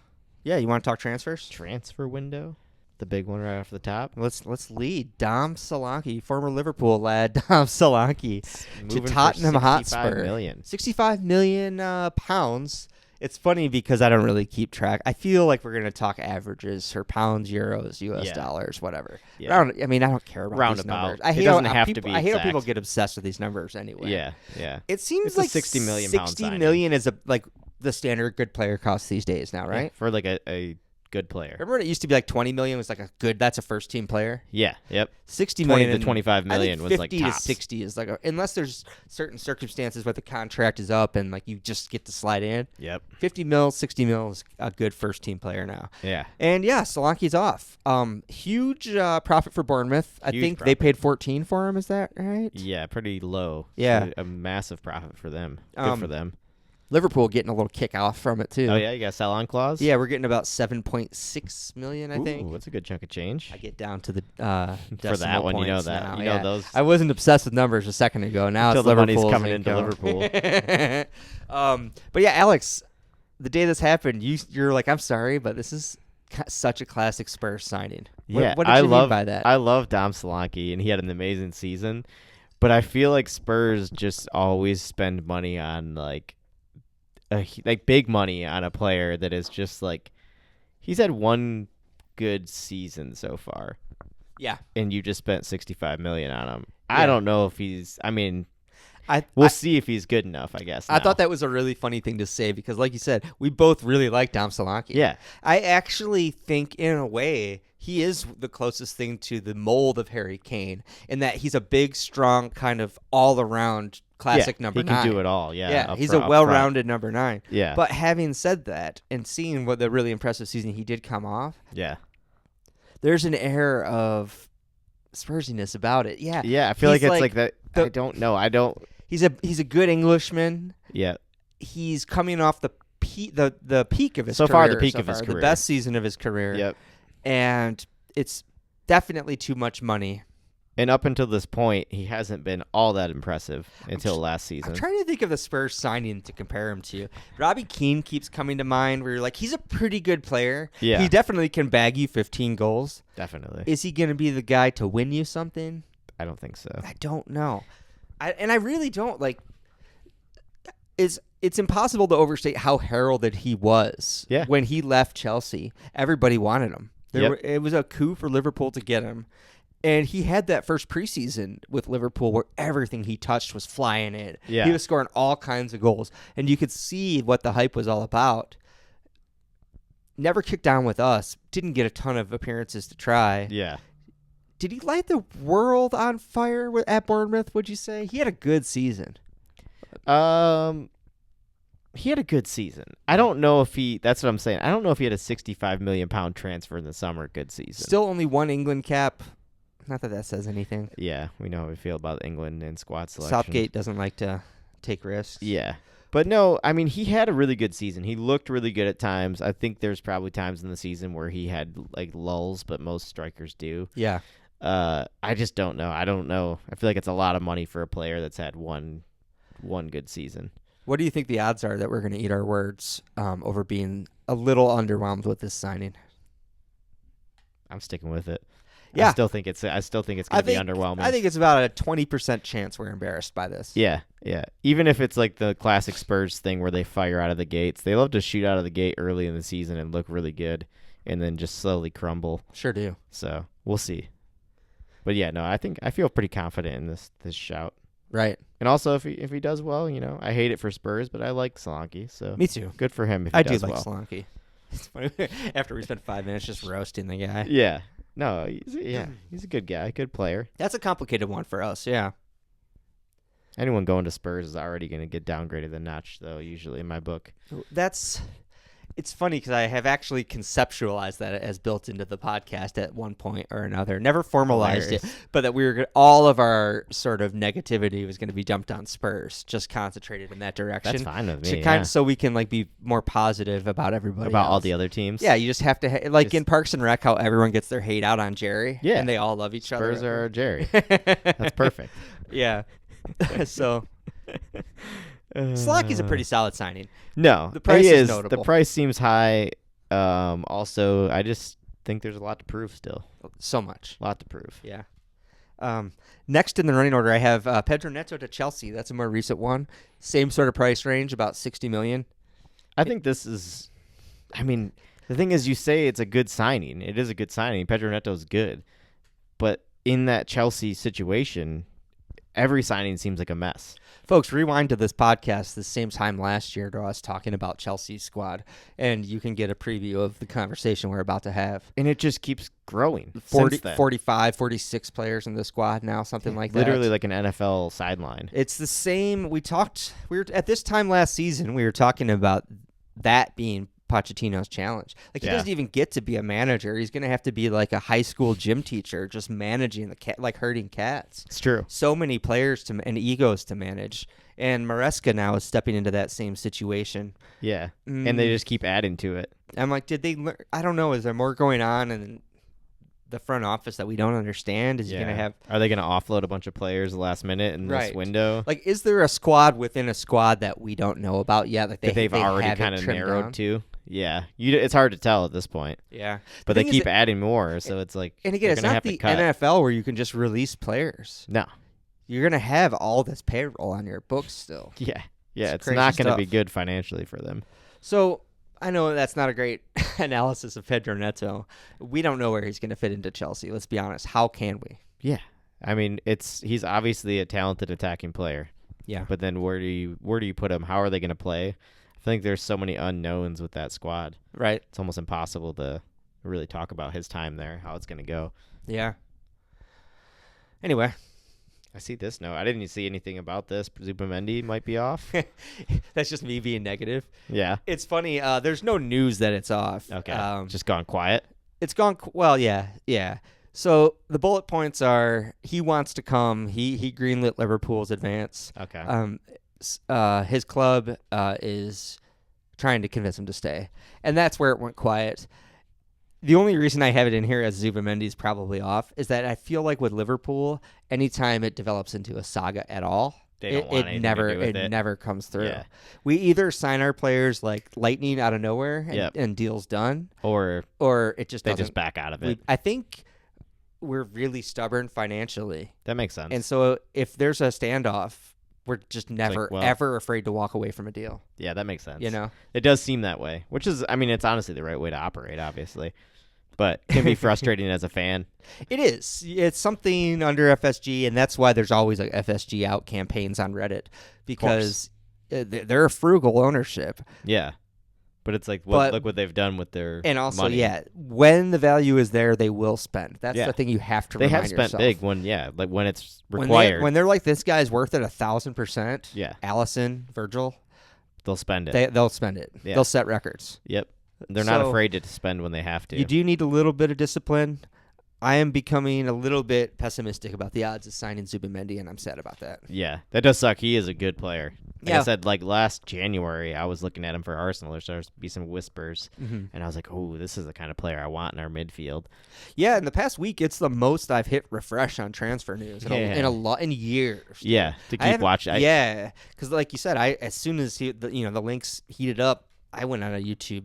[SPEAKER 1] Yeah, you want to talk transfers?
[SPEAKER 2] Transfer window? The big one right off the top?
[SPEAKER 1] Let's lead. Dom Solanke, former Liverpool lad, Dom Solanke, to Tottenham Hotspur. $65 million pounds. It's funny because I don't really keep track. I feel like we're going to talk averages for pounds, euros, US dollars, whatever.
[SPEAKER 2] Yeah.
[SPEAKER 1] I don't care about these numbers. I hate how people get obsessed with these numbers anyway.
[SPEAKER 2] Yeah.
[SPEAKER 1] It seems
[SPEAKER 2] it's
[SPEAKER 1] like
[SPEAKER 2] 60 million pound
[SPEAKER 1] 60 million is the standard good player cost these days now, right?
[SPEAKER 2] For like a good player.
[SPEAKER 1] Remember when it used to be like 20 million was like that's a first team player?
[SPEAKER 2] Yeah, yep.
[SPEAKER 1] 60
[SPEAKER 2] 20
[SPEAKER 1] million
[SPEAKER 2] to 25 million was like
[SPEAKER 1] 50
[SPEAKER 2] tops.
[SPEAKER 1] to 60 is like unless there's certain circumstances where the contract is up and like you just get to slide in.
[SPEAKER 2] Yep.
[SPEAKER 1] 50 mil, 60 mil is a good first team player now.
[SPEAKER 2] Yeah.
[SPEAKER 1] And yeah, Solanke's off. Huge profit for Bournemouth. I think they paid 14 for him, is that right?
[SPEAKER 2] Yeah, pretty low.
[SPEAKER 1] Yeah.
[SPEAKER 2] A massive profit for them. Good for them.
[SPEAKER 1] Liverpool getting a little kick off from it too.
[SPEAKER 2] Oh yeah, you got a sell-on clause?
[SPEAKER 1] Yeah, we're getting about 7.6 million, I think.
[SPEAKER 2] Ooh, that's a good chunk of change.
[SPEAKER 1] I get down to the
[SPEAKER 2] for that one, you know that.
[SPEAKER 1] Now.
[SPEAKER 2] You know those.
[SPEAKER 1] I wasn't obsessed with numbers a second ago. Now
[SPEAKER 2] until
[SPEAKER 1] it's
[SPEAKER 2] the
[SPEAKER 1] Liverpool's
[SPEAKER 2] money's coming into Liverpool.
[SPEAKER 1] But yeah, Alex, the day this happened, you're like, I'm sorry, but this is such a classic Spurs signing. What did you mean by that?
[SPEAKER 2] I love Dom Solanke, and he had an amazing season. But I feel like Spurs just always spend money on like big money on a player that is just like he's had one good season so far.
[SPEAKER 1] Yeah.
[SPEAKER 2] And you just spent $65 million on him.
[SPEAKER 1] Yeah.
[SPEAKER 2] I don't know if we'll see if he's good enough, I guess.
[SPEAKER 1] I thought that was a really funny thing to say because like you said, we both really like Dom Solanke.
[SPEAKER 2] Yeah.
[SPEAKER 1] I actually think in a way he is the closest thing to the mold of Harry Kane in that he's a big, strong, kind of all-around classic number 9.
[SPEAKER 2] He can do it all, yeah.
[SPEAKER 1] He's a well-rounded number 9.
[SPEAKER 2] Yeah.
[SPEAKER 1] But having said that and seeing what the really impressive season he did come off, there's an air of Spursiness about it. Yeah.
[SPEAKER 2] Yeah, I feel like it's like that. I don't know.
[SPEAKER 1] He's a good Englishman.
[SPEAKER 2] Yeah.
[SPEAKER 1] He's coming off the peak of his career.
[SPEAKER 2] So far, the peak of his career.
[SPEAKER 1] The best season of his career.
[SPEAKER 2] Yep.
[SPEAKER 1] And it's definitely too much money.
[SPEAKER 2] And up until this point, he hasn't been all that impressive until last season.
[SPEAKER 1] I'm trying to think of the Spurs signing to compare him to. Robbie Keane keeps coming to mind where you're like, he's a pretty good player.
[SPEAKER 2] Yeah.
[SPEAKER 1] He definitely can bag you 15 goals.
[SPEAKER 2] Definitely.
[SPEAKER 1] Is he going to be the guy to win you something?
[SPEAKER 2] I don't think so.
[SPEAKER 1] I don't know. I really don't. Like, it's impossible to overstate how heralded he was when he left Chelsea. Everybody wanted him. It was a coup for Liverpool to get him. And he had that first preseason with Liverpool where everything he touched was flying in.
[SPEAKER 2] Yeah.
[SPEAKER 1] He was scoring all kinds of goals. And you could see what the hype was all about. Never kicked down with us. Didn't get a ton of appearances to try.
[SPEAKER 2] Yeah.
[SPEAKER 1] Did he light the world on fire at Bournemouth, would you say? He had a good season.
[SPEAKER 2] he had a good season. I don't know if that's what I'm saying. I don't know if he had a £65 million transfer in the summer. Good season.
[SPEAKER 1] Still only one England cap. Not that says anything.
[SPEAKER 2] Yeah, we know how we feel about England and squad selection.
[SPEAKER 1] Southgate doesn't like to take risks.
[SPEAKER 2] Yeah. But no, I mean, he had a really good season. He looked really good at times. I think there's probably times in the season where he had like lulls, but most strikers do.
[SPEAKER 1] Yeah.
[SPEAKER 2] I just don't know. I don't know. I feel like it's a lot of money for a player that's had one good season.
[SPEAKER 1] What do you think the odds are that we're going to eat our words over being a little underwhelmed with this signing?
[SPEAKER 2] I'm sticking with it.
[SPEAKER 1] Yeah.
[SPEAKER 2] I still think it's going to be underwhelming.
[SPEAKER 1] I think it's about a 20% chance we're embarrassed by this.
[SPEAKER 2] Yeah. Even if it's like the classic Spurs thing where they fire out of the gates. They love to shoot out of the gate early in the season and look really good and then just slowly crumble.
[SPEAKER 1] Sure do.
[SPEAKER 2] So we'll see. But yeah, no, I feel pretty confident in this shout.
[SPEAKER 1] Right.
[SPEAKER 2] And also if he does well, I hate it for Spurs, but I like Solanke. So
[SPEAKER 1] me too.
[SPEAKER 2] Good for him if he does well.
[SPEAKER 1] I do like Solanke. It's funny. After we spent 5 minutes just roasting the guy.
[SPEAKER 2] Yeah. No, he's a good guy, good player.
[SPEAKER 1] That's a complicated one for us, yeah.
[SPEAKER 2] Anyone going to Spurs is already going to get downgraded a notch, though, usually in my book.
[SPEAKER 1] It's funny because I have actually conceptualized that as built into the podcast at one point or another. Never formalized it, but that all of our sort of negativity was going to be dumped on Spurs, just concentrated in that direction.
[SPEAKER 2] That's fine with me.
[SPEAKER 1] So we can be more positive about everybody
[SPEAKER 2] about
[SPEAKER 1] else.
[SPEAKER 2] all the other teams.
[SPEAKER 1] Yeah, you just have to in Parks and Rec, how everyone gets their hate out on Jerry.
[SPEAKER 2] Yeah,
[SPEAKER 1] and they all love each other.
[SPEAKER 2] Spurs are Jerry. That's perfect.
[SPEAKER 1] Yeah. So. Solanke's a pretty solid signing.
[SPEAKER 2] No,
[SPEAKER 1] the price is notable.
[SPEAKER 2] The price seems high. Also, I just think there's a lot to prove still.
[SPEAKER 1] So much.
[SPEAKER 2] A lot to prove.
[SPEAKER 1] Yeah. Next in the running order, I have Pedro Neto to Chelsea. That's a more recent one. Same sort of price range, about $60 million.
[SPEAKER 2] I think this is. I mean, the thing is, you say it's a good signing. It is a good signing. Pedro Neto is good, but in that Chelsea situation, every signing seems like a mess.
[SPEAKER 1] Folks, rewind to this podcast the same time last year to us talking about Chelsea's squad, and you can get a preview of the conversation we're about to have.
[SPEAKER 2] And it just keeps growing.
[SPEAKER 1] 45, 46 players in the squad now, something like that.
[SPEAKER 2] Literally like an NFL sideline.
[SPEAKER 1] It's the same. We were at this time last season, we were talking about that being Pochettino's challenge. He doesn't even get to be a manager. He's going to have to be like a high school gym teacher, just managing the cat, like herding cats.
[SPEAKER 2] It's true.
[SPEAKER 1] So many players and egos to manage. And Maresca now is stepping into that same situation.
[SPEAKER 2] Yeah. And they just keep adding to it.
[SPEAKER 1] I'm like, did they learn? I don't know. Is there more going on in the front office that we don't understand? Is he going to have?
[SPEAKER 2] Are they going to offload a bunch of players last minute in this window?
[SPEAKER 1] Is there a squad within a squad that we don't know about yet? That they've
[SPEAKER 2] already kind of narrowed down to? Yeah, it's hard to tell at this point.
[SPEAKER 1] Yeah,
[SPEAKER 2] but they keep adding more, so it's like.
[SPEAKER 1] And again, it's not the NFL where you can just release players.
[SPEAKER 2] No,
[SPEAKER 1] you're gonna have all this payroll on your books still.
[SPEAKER 2] Yeah, it's not going to be good financially for them.
[SPEAKER 1] So I know that's not a great analysis of Pedro Neto. We don't know where he's going to fit into Chelsea. Let's be honest. How can we?
[SPEAKER 2] Yeah, I mean, he's obviously a talented attacking player.
[SPEAKER 1] Yeah,
[SPEAKER 2] but then where do you put him? How are they going to play? I think there's so many unknowns with that squad.
[SPEAKER 1] Right.
[SPEAKER 2] It's almost impossible to really talk about his time there, how it's going to go.
[SPEAKER 1] Yeah. Anyway.
[SPEAKER 2] I see this note. I didn't even see anything about this. Zubimendi might be off.
[SPEAKER 1] That's just me being negative.
[SPEAKER 2] Yeah.
[SPEAKER 1] It's funny. There's no news that it's off.
[SPEAKER 2] Okay. Just gone quiet?
[SPEAKER 1] It's gone. Well, yeah. So the bullet points are he wants to come. He greenlit Liverpool's advance.
[SPEAKER 2] Okay.
[SPEAKER 1] His club is trying to convince him to stay, and that's where it went quiet. The only reason I have it in here as Zubimendi's probably off is that I feel like with Liverpool, anytime it develops into a saga at all, it never comes through. Yeah. We either sign our players like lightning out of nowhere and deal's done, or it just
[SPEAKER 2] they just back out of it.
[SPEAKER 1] I think we're really stubborn financially.
[SPEAKER 2] That makes sense.
[SPEAKER 1] And so if there's a standoff, we're just never, ever afraid to walk away from a deal.
[SPEAKER 2] Yeah, that makes sense.
[SPEAKER 1] It
[SPEAKER 2] does seem that way, which is, I mean, it's honestly the right way to operate, obviously. But it can be frustrating as a fan.
[SPEAKER 1] It is. It's something under FSG, and that's why there's always like FSG out campaigns on Reddit, because they're a frugal ownership.
[SPEAKER 2] Yeah. But it's like, look what they've done with their
[SPEAKER 1] And also,
[SPEAKER 2] money.
[SPEAKER 1] when the value is there, they will spend. That's the thing you have to remind yourself.
[SPEAKER 2] They have spent big when it's required.
[SPEAKER 1] When they're like, this guy's worth it 1,000%.
[SPEAKER 2] Yeah.
[SPEAKER 1] Allison, Virgil,
[SPEAKER 2] They'll spend it.
[SPEAKER 1] They'll spend it.
[SPEAKER 2] Yeah.
[SPEAKER 1] They'll set records.
[SPEAKER 2] Yep. They're not
[SPEAKER 1] So,
[SPEAKER 2] afraid to spend when they have to.
[SPEAKER 1] You do need a little bit of discipline. I am becoming a little bit pessimistic about the odds of signing Zubimendi, and I'm sad about that.
[SPEAKER 2] Yeah, that does suck. He is a good player. Like
[SPEAKER 1] Yeah.
[SPEAKER 2] I said, like last January, I was looking at him for Arsenal. There started to be some whispers, and I was like, "Oh, this is the kind of player I want in our midfield."
[SPEAKER 1] Yeah, in the past week, it's the most I've hit refresh on transfer news in years.
[SPEAKER 2] Yeah, to keep watching.
[SPEAKER 1] Yeah, because like you said, as soon as the links heated up, I went on a YouTube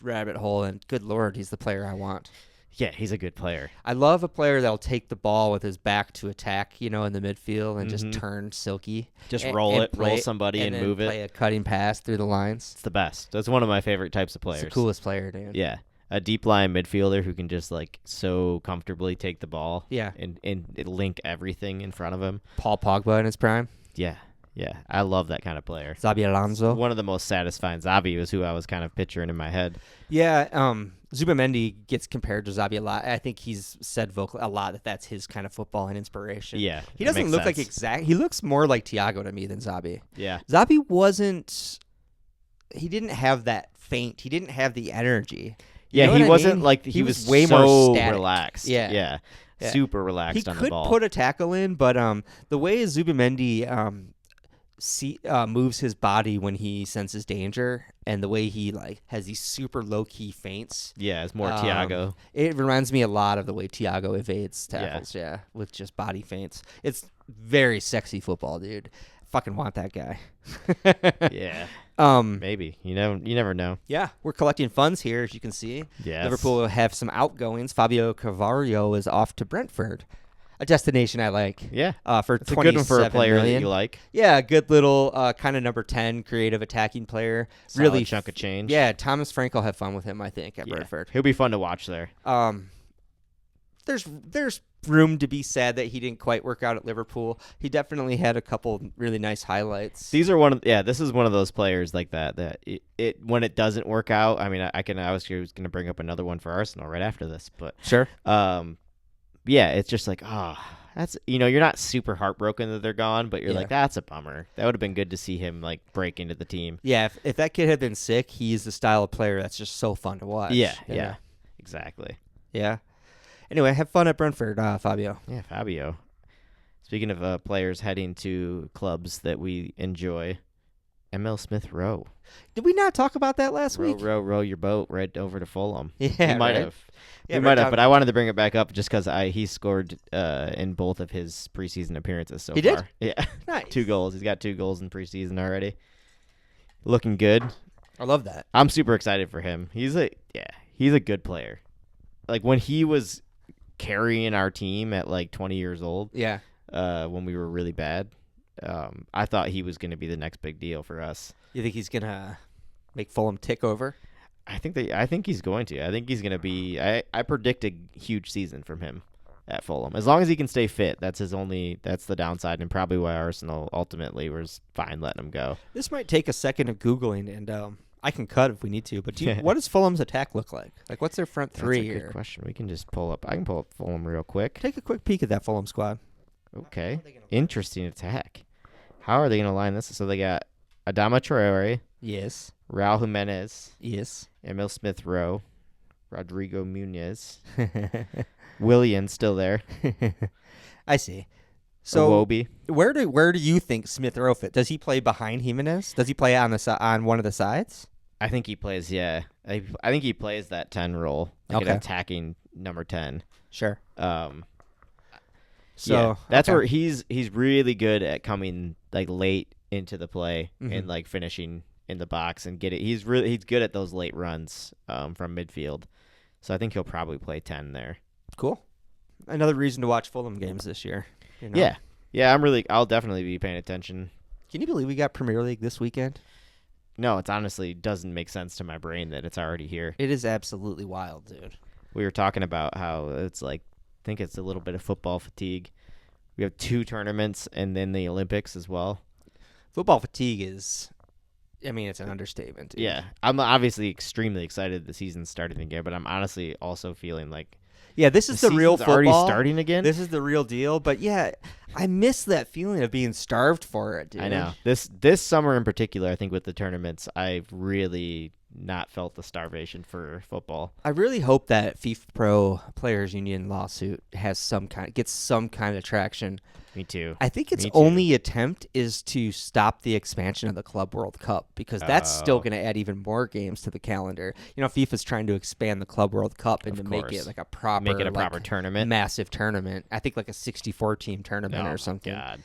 [SPEAKER 1] rabbit hole, and good Lord, he's the player I want.
[SPEAKER 2] Yeah, he's a good player.
[SPEAKER 1] I love a player that'll take the ball with his back to attack, in the midfield and just turn silky.
[SPEAKER 2] Just roll somebody and move it.
[SPEAKER 1] Play a cutting pass through the lines.
[SPEAKER 2] It's the best. That's one of my favorite types of players.
[SPEAKER 1] It's the coolest player, dude.
[SPEAKER 2] Yeah. A deep line midfielder who can just like so comfortably take the ball.
[SPEAKER 1] Yeah.
[SPEAKER 2] And link everything in front of him.
[SPEAKER 1] Paul Pogba in his prime.
[SPEAKER 2] Yeah. Yeah. I love that kind of player.
[SPEAKER 1] Xabi Alonso.
[SPEAKER 2] One of the most satisfying. Xabi was who I was kind of picturing in my head.
[SPEAKER 1] Yeah. Zubimendi gets compared to Xabi a lot. I think he's said a lot that that's his kind of football and inspiration.
[SPEAKER 2] Yeah.
[SPEAKER 1] He doesn't look like he looks more like Thiago to me than Xabi.
[SPEAKER 2] Yeah.
[SPEAKER 1] Xabi he didn't have that feint. He didn't have the energy.
[SPEAKER 2] Yeah, he wasn't like he was
[SPEAKER 1] way
[SPEAKER 2] so
[SPEAKER 1] more static.
[SPEAKER 2] relaxed.
[SPEAKER 1] Yeah.
[SPEAKER 2] Yeah. Super relaxed on the ball.
[SPEAKER 1] He could put a tackle in, but the way Zubimendi moves his body when he senses danger, and the way he has these super low key feints.
[SPEAKER 2] Yeah, it's more Thiago.
[SPEAKER 1] It reminds me a lot of the way Thiago evades tackles. Yeah, with just body feints. It's very sexy football, dude. Fucking want that guy.
[SPEAKER 2] Yeah. Maybe you never know.
[SPEAKER 1] Yeah, we're collecting funds here, as you can see.
[SPEAKER 2] Yes.
[SPEAKER 1] Liverpool will have some outgoings. Fabio Carvalho is off to Brentford, a destination I like.
[SPEAKER 2] Yeah,
[SPEAKER 1] for
[SPEAKER 2] it's a good one for a player that you like.
[SPEAKER 1] Yeah, a good little kind of number 10 creative attacking player.
[SPEAKER 2] Solid
[SPEAKER 1] really
[SPEAKER 2] chunk of change.
[SPEAKER 1] Yeah, Thomas Frank will have fun with him, I think, at Brentford.
[SPEAKER 2] He'll be fun to watch there.
[SPEAKER 1] There's room to be sad that he didn't quite work out at Liverpool. He definitely had a couple really nice highlights.
[SPEAKER 2] These are this is one of those players like that it when it doesn't work out. I mean, I was going to bring up another one for Arsenal right after this, but
[SPEAKER 1] sure.
[SPEAKER 2] Yeah, it's just like, that's you're not super heartbroken that they're gone, but you're like, that's a bummer. That would have been good to see him like break into the team.
[SPEAKER 1] Yeah, if that kid had been sick, he's the style of player that's just so fun to watch.
[SPEAKER 2] Yeah, exactly.
[SPEAKER 1] Yeah. Anyway, have fun at Brentford, Fabio.
[SPEAKER 2] Yeah, Fabio. Speaking of players heading to clubs that we enjoy, ML Smith Rowe.
[SPEAKER 1] Did we not talk about that last week?
[SPEAKER 2] Row your boat right over to Fulham.
[SPEAKER 1] Yeah,
[SPEAKER 2] we might have.
[SPEAKER 1] Yeah,
[SPEAKER 2] we might have, but I wanted to bring it back up just because he scored in both of his preseason appearances so far.
[SPEAKER 1] He did?
[SPEAKER 2] Yeah.
[SPEAKER 1] Nice.
[SPEAKER 2] 2 goals. He's got 2 goals in preseason already. Looking good.
[SPEAKER 1] I love that.
[SPEAKER 2] I'm super excited for him. He's a good player. Like when he was carrying our team at like 20 years old.
[SPEAKER 1] Yeah.
[SPEAKER 2] When we were really bad. I thought he was going to be the next big deal for us.
[SPEAKER 1] You think he's gonna make Fulham tick over?
[SPEAKER 2] I think he's going to. I think he's going to be. I predict a huge season from him at Fulham. As long as he can stay fit, that's the downside, and probably why Arsenal ultimately was fine letting him go.
[SPEAKER 1] This might take a second of Googling, and I can cut if we need to. But what does Fulham's attack look like? Like, what's their front three
[SPEAKER 2] here? That's a good question. We can just pull up. I can pull up Fulham real quick.
[SPEAKER 1] Take a quick peek at that Fulham squad.
[SPEAKER 2] Okay, interesting attack. How are they going to line this? So they got Adama Traore.
[SPEAKER 1] Yes.
[SPEAKER 2] Raul Jimenez.
[SPEAKER 1] Yes.
[SPEAKER 2] Emil Smith Rowe. Rodrigo Munez. Willian still there.
[SPEAKER 1] I see. So
[SPEAKER 2] Iwobi.
[SPEAKER 1] Where do you think Smith Rowe fit? Does he play behind Jimenez? Does he play on one of the sides?
[SPEAKER 2] I think he plays. Yeah, I think he plays that 10 role, like an attacking number 10.
[SPEAKER 1] Sure.
[SPEAKER 2] So that's where he's really good at coming like late into the play and like finishing in the box and get it. He's good at those late runs from midfield. So I think he'll probably play 10 there.
[SPEAKER 1] Cool. Another reason to watch Fulham games this year.
[SPEAKER 2] Yeah. I'll definitely be paying attention.
[SPEAKER 1] Can you believe we got Premier League this weekend?
[SPEAKER 2] No, it honestly doesn't make sense to my brain that it's already here.
[SPEAKER 1] It is absolutely wild, dude.
[SPEAKER 2] We were talking about how it's like, I think it's a little bit of football fatigue. We have 2 tournaments and then the Olympics as well.
[SPEAKER 1] Football fatigue is, it's an understatement. Dude.
[SPEAKER 2] Yeah. I'm obviously extremely excited the season's starting again, but I'm honestly also feeling like
[SPEAKER 1] Yeah, this is the real
[SPEAKER 2] season's
[SPEAKER 1] football.
[SPEAKER 2] already starting again.
[SPEAKER 1] This is the real deal. But yeah, I miss that feeling of being starved for it, dude.
[SPEAKER 2] I know. This summer in particular, I think with the tournaments, I've really not felt the starvation for football.
[SPEAKER 1] I really hope that FIFA Pro Players Union lawsuit gets some kind of traction.
[SPEAKER 2] Me too.
[SPEAKER 1] I think its only attempt is to stop the expansion of the Club World Cup, because that's still going to add even more games to the calendar. You know, FIFA's trying to expand the Club World Cup and to make it like a proper
[SPEAKER 2] tournament,
[SPEAKER 1] massive tournament. I think like a 64-team tournament or something.
[SPEAKER 2] God.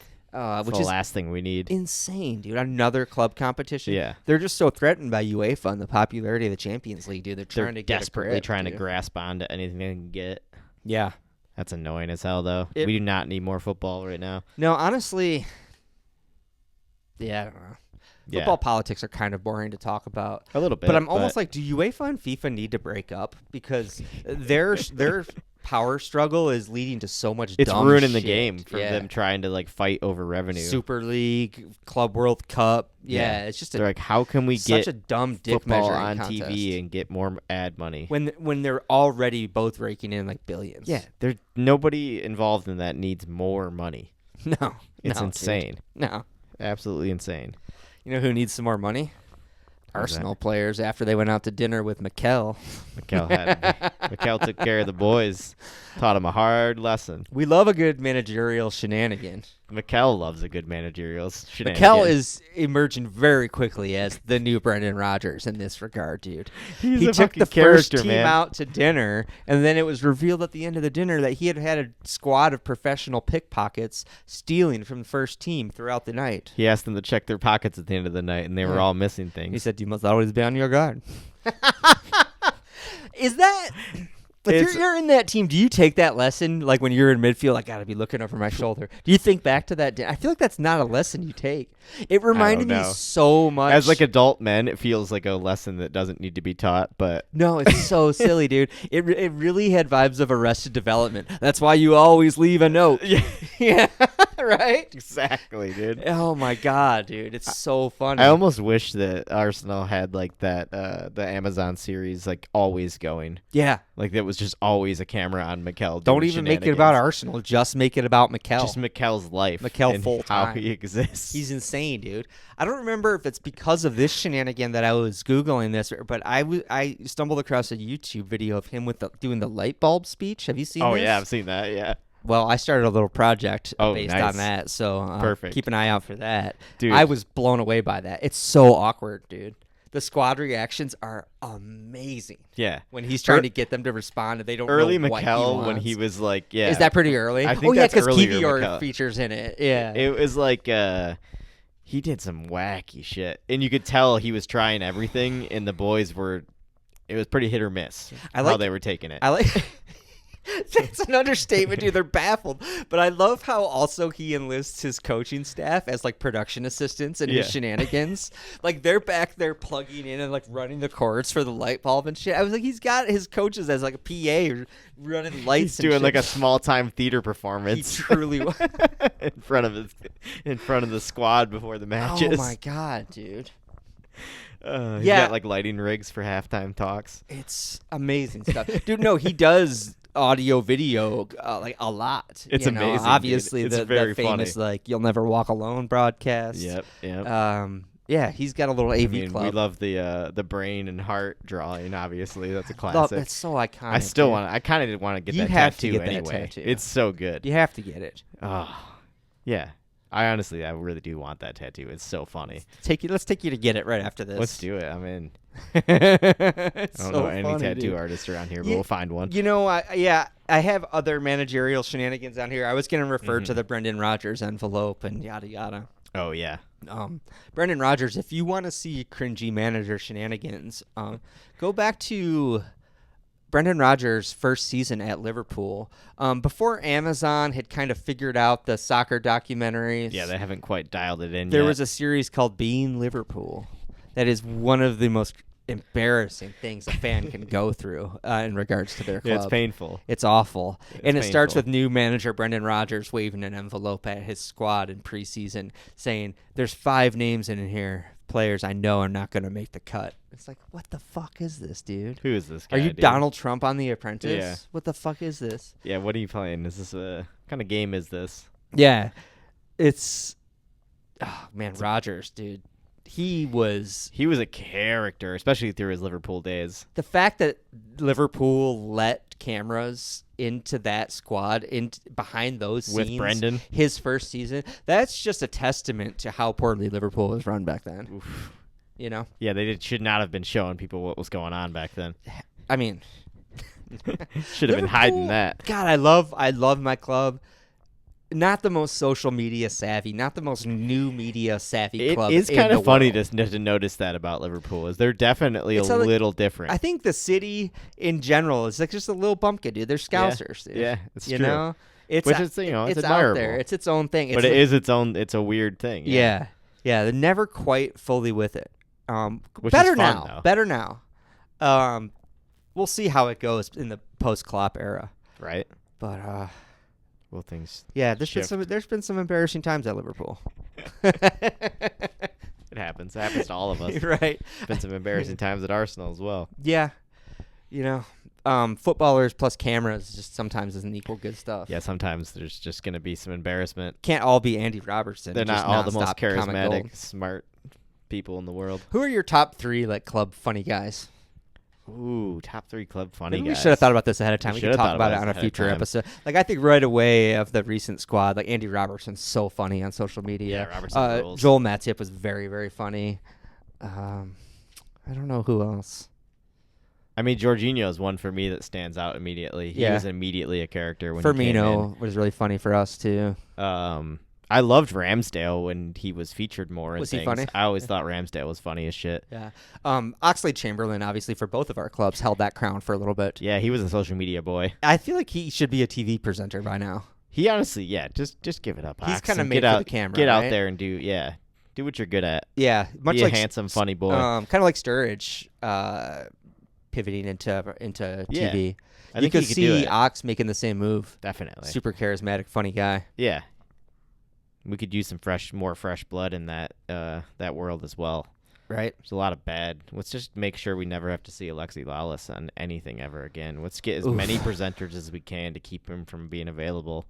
[SPEAKER 1] Which
[SPEAKER 2] is
[SPEAKER 1] is
[SPEAKER 2] the last thing we need.
[SPEAKER 1] Insane, dude. Another club competition.
[SPEAKER 2] Yeah.
[SPEAKER 1] They're just so threatened by UEFA and the popularity of the Champions League, dude. They're
[SPEAKER 2] desperately trying to grasp onto anything they can get.
[SPEAKER 1] Yeah.
[SPEAKER 2] That's annoying as hell, though. We do not need more football right now.
[SPEAKER 1] No, honestly, yeah, I don't know. Football politics are kind of boring to talk about.
[SPEAKER 2] A little bit.
[SPEAKER 1] But I'm almost like, do UEFA and FIFA need to break up? Because their power struggle is leading to so much
[SPEAKER 2] it's
[SPEAKER 1] dumb
[SPEAKER 2] ruining
[SPEAKER 1] shit.
[SPEAKER 2] the game for them trying to like fight over revenue.
[SPEAKER 1] Super League, Club World Cup. Yeah, it's just
[SPEAKER 2] they're like, how can we
[SPEAKER 1] such
[SPEAKER 2] get
[SPEAKER 1] a dumb dick
[SPEAKER 2] football
[SPEAKER 1] measuring
[SPEAKER 2] on
[SPEAKER 1] contest.
[SPEAKER 2] TV and get more ad money
[SPEAKER 1] when they're already both raking in like billions?
[SPEAKER 2] Yeah, nobody involved in that needs more money.
[SPEAKER 1] No,
[SPEAKER 2] it's insane.
[SPEAKER 1] Dude. No,
[SPEAKER 2] absolutely insane.
[SPEAKER 1] You know who needs some more money? Arsenal players after they went out to dinner with Mikel.
[SPEAKER 2] Mikel took care of the boys, taught him a hard lesson.
[SPEAKER 1] We love a good managerial shenanigan.
[SPEAKER 2] Mikel loves a good managerial shenanigan.
[SPEAKER 1] Mikel is emerging very quickly as the new Brendan Rodgers in this regard, dude. He took the first team out to dinner, and then it was revealed at the end of the dinner that he had a squad of professional pickpockets stealing from the first team throughout the night.
[SPEAKER 2] He asked them to check their pockets at the end of the night, and they were all missing things.
[SPEAKER 1] He said, "You must always be on your guard." Is that... If you're in that team, do you take that lesson? Like when you're in midfield, I got to be looking over my shoulder. Do you think back to that? I feel like that's not a lesson you take. It reminded me so much.
[SPEAKER 2] As like adult men, it feels like a lesson that doesn't need to be taught. But
[SPEAKER 1] no, it's so silly, dude. It really had vibes of Arrested Development. That's why you always leave a note. Yeah, right?
[SPEAKER 2] Exactly, dude.
[SPEAKER 1] Oh my god, dude. It's so funny.
[SPEAKER 2] I almost wish that Arsenal had like that the Amazon series like always going.
[SPEAKER 1] Yeah.
[SPEAKER 2] Like that was just always a camera on Mikel.
[SPEAKER 1] Don't even make it about Arsenal. Just make it about Mikel.
[SPEAKER 2] Just Mikel's life.
[SPEAKER 1] Mikel full time.
[SPEAKER 2] How he exists.
[SPEAKER 1] He's insane, dude. I don't remember if it's because of this shenanigan that I was Googling this, but I stumbled across a YouTube video of him doing the light bulb speech. Have you seen this?
[SPEAKER 2] Oh, yeah, I've seen that, yeah.
[SPEAKER 1] Well, I started a little project based
[SPEAKER 2] nice.
[SPEAKER 1] on that, so
[SPEAKER 2] perfect.
[SPEAKER 1] Keep an eye out for that.
[SPEAKER 2] Dude.
[SPEAKER 1] I was blown away by that. It's so awkward, dude. The squad reactions are amazing.
[SPEAKER 2] Yeah.
[SPEAKER 1] When he's trying to get them to respond and they don't know what he wants.
[SPEAKER 2] Mikel when he was like, yeah.
[SPEAKER 1] Is that pretty early?
[SPEAKER 2] I think that's
[SPEAKER 1] because
[SPEAKER 2] earlier
[SPEAKER 1] Kiwior
[SPEAKER 2] Mikel.
[SPEAKER 1] features in it. Yeah.
[SPEAKER 2] It was like he did some wacky shit. And you could tell he was trying everything and the boys were it was pretty hit or miss how they were taking it.
[SPEAKER 1] I like It's an understatement, dude. They're baffled. But I love how also he enlists his coaching staff as like production assistants and his shenanigans. Like they're back there plugging in and like running the cords for the light bulb and shit. I was like, he's got his coaches as like a PA or running lights.
[SPEAKER 2] He's doing like a small time theater performance.
[SPEAKER 1] He truly was
[SPEAKER 2] in front of the squad before the matches.
[SPEAKER 1] Oh my god, dude.
[SPEAKER 2] He's got like lighting rigs for halftime talks.
[SPEAKER 1] It's amazing stuff, dude. No, he does audio video like a lot.
[SPEAKER 2] It's amazing.
[SPEAKER 1] Obviously,
[SPEAKER 2] it's
[SPEAKER 1] the
[SPEAKER 2] very
[SPEAKER 1] famous
[SPEAKER 2] funny.
[SPEAKER 1] like "You'll Never Walk Alone" broadcast.
[SPEAKER 2] Yep.
[SPEAKER 1] Yeah, he's got a little AV club.
[SPEAKER 2] We love the brain and heart drawing. Obviously, that's a classic.
[SPEAKER 1] That's so iconic.
[SPEAKER 2] I still want. I kind of want to get
[SPEAKER 1] you
[SPEAKER 2] that
[SPEAKER 1] have
[SPEAKER 2] tattoo
[SPEAKER 1] to get
[SPEAKER 2] anyway.
[SPEAKER 1] that tattoo.
[SPEAKER 2] It's so good.
[SPEAKER 1] You have to get it.
[SPEAKER 2] Oh, yeah. I really do want that tattoo. It's so funny.
[SPEAKER 1] Let's take you to get it right after this.
[SPEAKER 2] Let's do it. I'm in.
[SPEAKER 1] I
[SPEAKER 2] don't know any tattoo artists around here, but we'll find one.
[SPEAKER 1] You know, I have other managerial shenanigans on here. I was going to refer to the Brendan Rodgers envelope and yada yada.
[SPEAKER 2] Oh yeah.
[SPEAKER 1] Brendan Rodgers, if you want to see cringy manager shenanigans, go back to Brendan Rodgers' first season at Liverpool. Before Amazon had kind of figured out the soccer documentaries.
[SPEAKER 2] Yeah, they haven't quite dialed it in yet.
[SPEAKER 1] There was a series called Being Liverpool. That is one of the most embarrassing things a fan can go through in regards to their club.
[SPEAKER 2] Yeah, it's painful.
[SPEAKER 1] It's awful. And it starts
[SPEAKER 2] painful.
[SPEAKER 1] with new manager Brendan Rodgers waving an envelope at his squad in preseason saying, "There's 5 names in here, players I know are not going to make the cut." It's like, what the fuck is this, dude?
[SPEAKER 2] Who is this guy?
[SPEAKER 1] Are you
[SPEAKER 2] dude?
[SPEAKER 1] Donald Trump on The Apprentice?
[SPEAKER 2] Yeah.
[SPEAKER 1] What the fuck is this?
[SPEAKER 2] Yeah, what are you playing? Is this what kind of game is this?
[SPEAKER 1] Yeah, it's Rodgers, dude. He was
[SPEAKER 2] a character, especially through his Liverpool days.
[SPEAKER 1] the fact that Liverpool let cameras into that squad behind those
[SPEAKER 2] With
[SPEAKER 1] scenes
[SPEAKER 2] Brendan.
[SPEAKER 1] his first season. That's just a testament to how poorly Liverpool was run back then.
[SPEAKER 2] Oof.
[SPEAKER 1] You know,
[SPEAKER 2] Yeah, should not have been showing people what was going on back then.
[SPEAKER 1] I mean,
[SPEAKER 2] Should have been hiding
[SPEAKER 1] Liverpool,
[SPEAKER 2] that.
[SPEAKER 1] God, I love my club. Not the most social media savvy, not the most new media savvy club.
[SPEAKER 2] It is
[SPEAKER 1] in
[SPEAKER 2] kind
[SPEAKER 1] the
[SPEAKER 2] of funny
[SPEAKER 1] world.
[SPEAKER 2] to notice that about Liverpool. Is they're definitely
[SPEAKER 1] It's
[SPEAKER 2] a
[SPEAKER 1] like-
[SPEAKER 2] little different.
[SPEAKER 1] I think the city in general is like just a little bumpkin, dude. They're Scousers, dude.
[SPEAKER 2] Yeah, it's
[SPEAKER 1] you
[SPEAKER 2] true.
[SPEAKER 1] know, it's
[SPEAKER 2] Which is, you know, it's
[SPEAKER 1] out
[SPEAKER 2] admirable.
[SPEAKER 1] there. It's its own thing.
[SPEAKER 2] But it is its own. It's a weird thing.
[SPEAKER 1] Yeah, they're never quite fully with it.
[SPEAKER 2] Which
[SPEAKER 1] better
[SPEAKER 2] is fun,
[SPEAKER 1] now.
[SPEAKER 2] though.
[SPEAKER 1] Better now. We'll see how it goes in the post-Klopp era.
[SPEAKER 2] Right.
[SPEAKER 1] But
[SPEAKER 2] Well, things.
[SPEAKER 1] yeah,
[SPEAKER 2] shift.
[SPEAKER 1] there's been some embarrassing times at Liverpool.
[SPEAKER 2] It happens. It happens to all of us.
[SPEAKER 1] Right.
[SPEAKER 2] Been some embarrassing times at Arsenal as well.
[SPEAKER 1] Yeah. You know, footballers plus cameras just sometimes isn't equal good stuff.
[SPEAKER 2] Yeah, sometimes there's just going to be some embarrassment.
[SPEAKER 1] Can't all be Andy Robertson.
[SPEAKER 2] They're
[SPEAKER 1] just
[SPEAKER 2] not all the most
[SPEAKER 1] nonstop comic
[SPEAKER 2] charismatic,
[SPEAKER 1] gold.
[SPEAKER 2] smart people in the world.
[SPEAKER 1] Who are your top 3 like club funny guys?
[SPEAKER 2] Ooh, top 3 club funny
[SPEAKER 1] Maybe
[SPEAKER 2] guys.
[SPEAKER 1] we should have thought about this ahead of time. We
[SPEAKER 2] should
[SPEAKER 1] could
[SPEAKER 2] have
[SPEAKER 1] talk
[SPEAKER 2] thought
[SPEAKER 1] about it
[SPEAKER 2] about
[SPEAKER 1] on
[SPEAKER 2] this
[SPEAKER 1] a
[SPEAKER 2] ahead of
[SPEAKER 1] future
[SPEAKER 2] time.
[SPEAKER 1] episode. Like I think right away of the recent squad, like Andy Robertson's so funny on social media.
[SPEAKER 2] Yeah, Robertson rules.
[SPEAKER 1] Joel Matip was very, very funny. I don't know who else.
[SPEAKER 2] I mean, Jorginho is one for me that stands out immediately. He
[SPEAKER 1] Yeah.
[SPEAKER 2] was immediately a character when he came in.
[SPEAKER 1] Firmino was really funny for us too.
[SPEAKER 2] I loved Ramsdale when he was featured more in
[SPEAKER 1] Was he
[SPEAKER 2] things.
[SPEAKER 1] funny?
[SPEAKER 2] I always thought Ramsdale was funny as shit.
[SPEAKER 1] Yeah. Oxlade-Chamberlain, obviously for both of our clubs, held that crown for a little bit.
[SPEAKER 2] Yeah, he was a social media boy.
[SPEAKER 1] I feel like he should be a TV presenter by now.
[SPEAKER 2] He honestly, yeah, just give it up.
[SPEAKER 1] He's
[SPEAKER 2] Ox,
[SPEAKER 1] kinda
[SPEAKER 2] and
[SPEAKER 1] made
[SPEAKER 2] get
[SPEAKER 1] for
[SPEAKER 2] out,
[SPEAKER 1] the camera,
[SPEAKER 2] Get out
[SPEAKER 1] right?
[SPEAKER 2] there and do what you're good at.
[SPEAKER 1] Yeah, much
[SPEAKER 2] Be
[SPEAKER 1] like
[SPEAKER 2] a handsome, funny boy.
[SPEAKER 1] kind of like Sturridge, pivoting into
[SPEAKER 2] Yeah.
[SPEAKER 1] TV.
[SPEAKER 2] I
[SPEAKER 1] You
[SPEAKER 2] think he
[SPEAKER 1] could
[SPEAKER 2] could do
[SPEAKER 1] see
[SPEAKER 2] it.
[SPEAKER 1] Ox making the same move.
[SPEAKER 2] Definitely.
[SPEAKER 1] Super charismatic, funny guy.
[SPEAKER 2] Yeah. We could use some more fresh blood in that world as well.
[SPEAKER 1] Right.
[SPEAKER 2] There's a lot of bad. Let's just make sure we never have to see Alexi Lawless on anything ever again. Let's get as many presenters as we can to keep him from being available.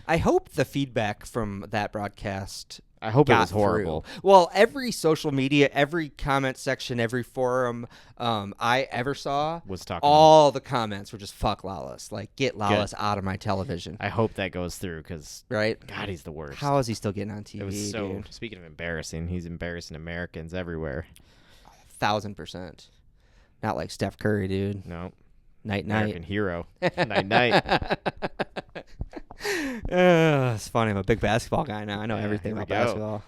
[SPEAKER 1] I hope the feedback from that broadcast
[SPEAKER 2] I hope it
[SPEAKER 1] got
[SPEAKER 2] was horrible.
[SPEAKER 1] through. Well, every social media, every comment section, every forum I ever saw,
[SPEAKER 2] Was talking.
[SPEAKER 1] all the comments were just "fuck Lawless," like "get Lawless out of my television."
[SPEAKER 2] I hope that goes through because
[SPEAKER 1] Right?
[SPEAKER 2] God, he's the worst.
[SPEAKER 1] How is he still getting on TV?
[SPEAKER 2] It was so.
[SPEAKER 1] dude?
[SPEAKER 2] Speaking of embarrassing, he's embarrassing Americans everywhere.
[SPEAKER 1] 1,000%. Not like Steph Curry, dude.
[SPEAKER 2] No,
[SPEAKER 1] Night
[SPEAKER 2] American
[SPEAKER 1] night.
[SPEAKER 2] hero. Night night.
[SPEAKER 1] It's funny. I'm a big basketball guy now. I know
[SPEAKER 2] Yeah,
[SPEAKER 1] everything
[SPEAKER 2] here we
[SPEAKER 1] about
[SPEAKER 2] go.
[SPEAKER 1] basketball.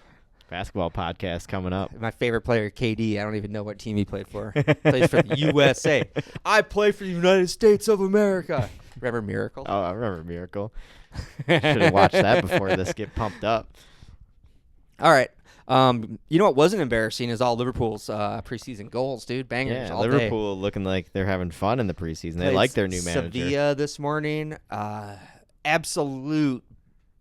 [SPEAKER 2] Basketball podcast coming up.
[SPEAKER 1] My favorite player, KD. I don't even know what team he played for. Plays for the USA. I play for the United States of America. Remember Miracle?
[SPEAKER 2] Oh, I remember Miracle. Should have watched that before this get pumped up.
[SPEAKER 1] All right. You know what wasn't embarrassing is all Liverpool's preseason goals, dude. Bangers
[SPEAKER 2] Yeah,
[SPEAKER 1] all day.
[SPEAKER 2] Liverpool looking like they're having fun in the preseason. They
[SPEAKER 1] Played
[SPEAKER 2] like their new manager.
[SPEAKER 1] Sevilla this morning. Absolute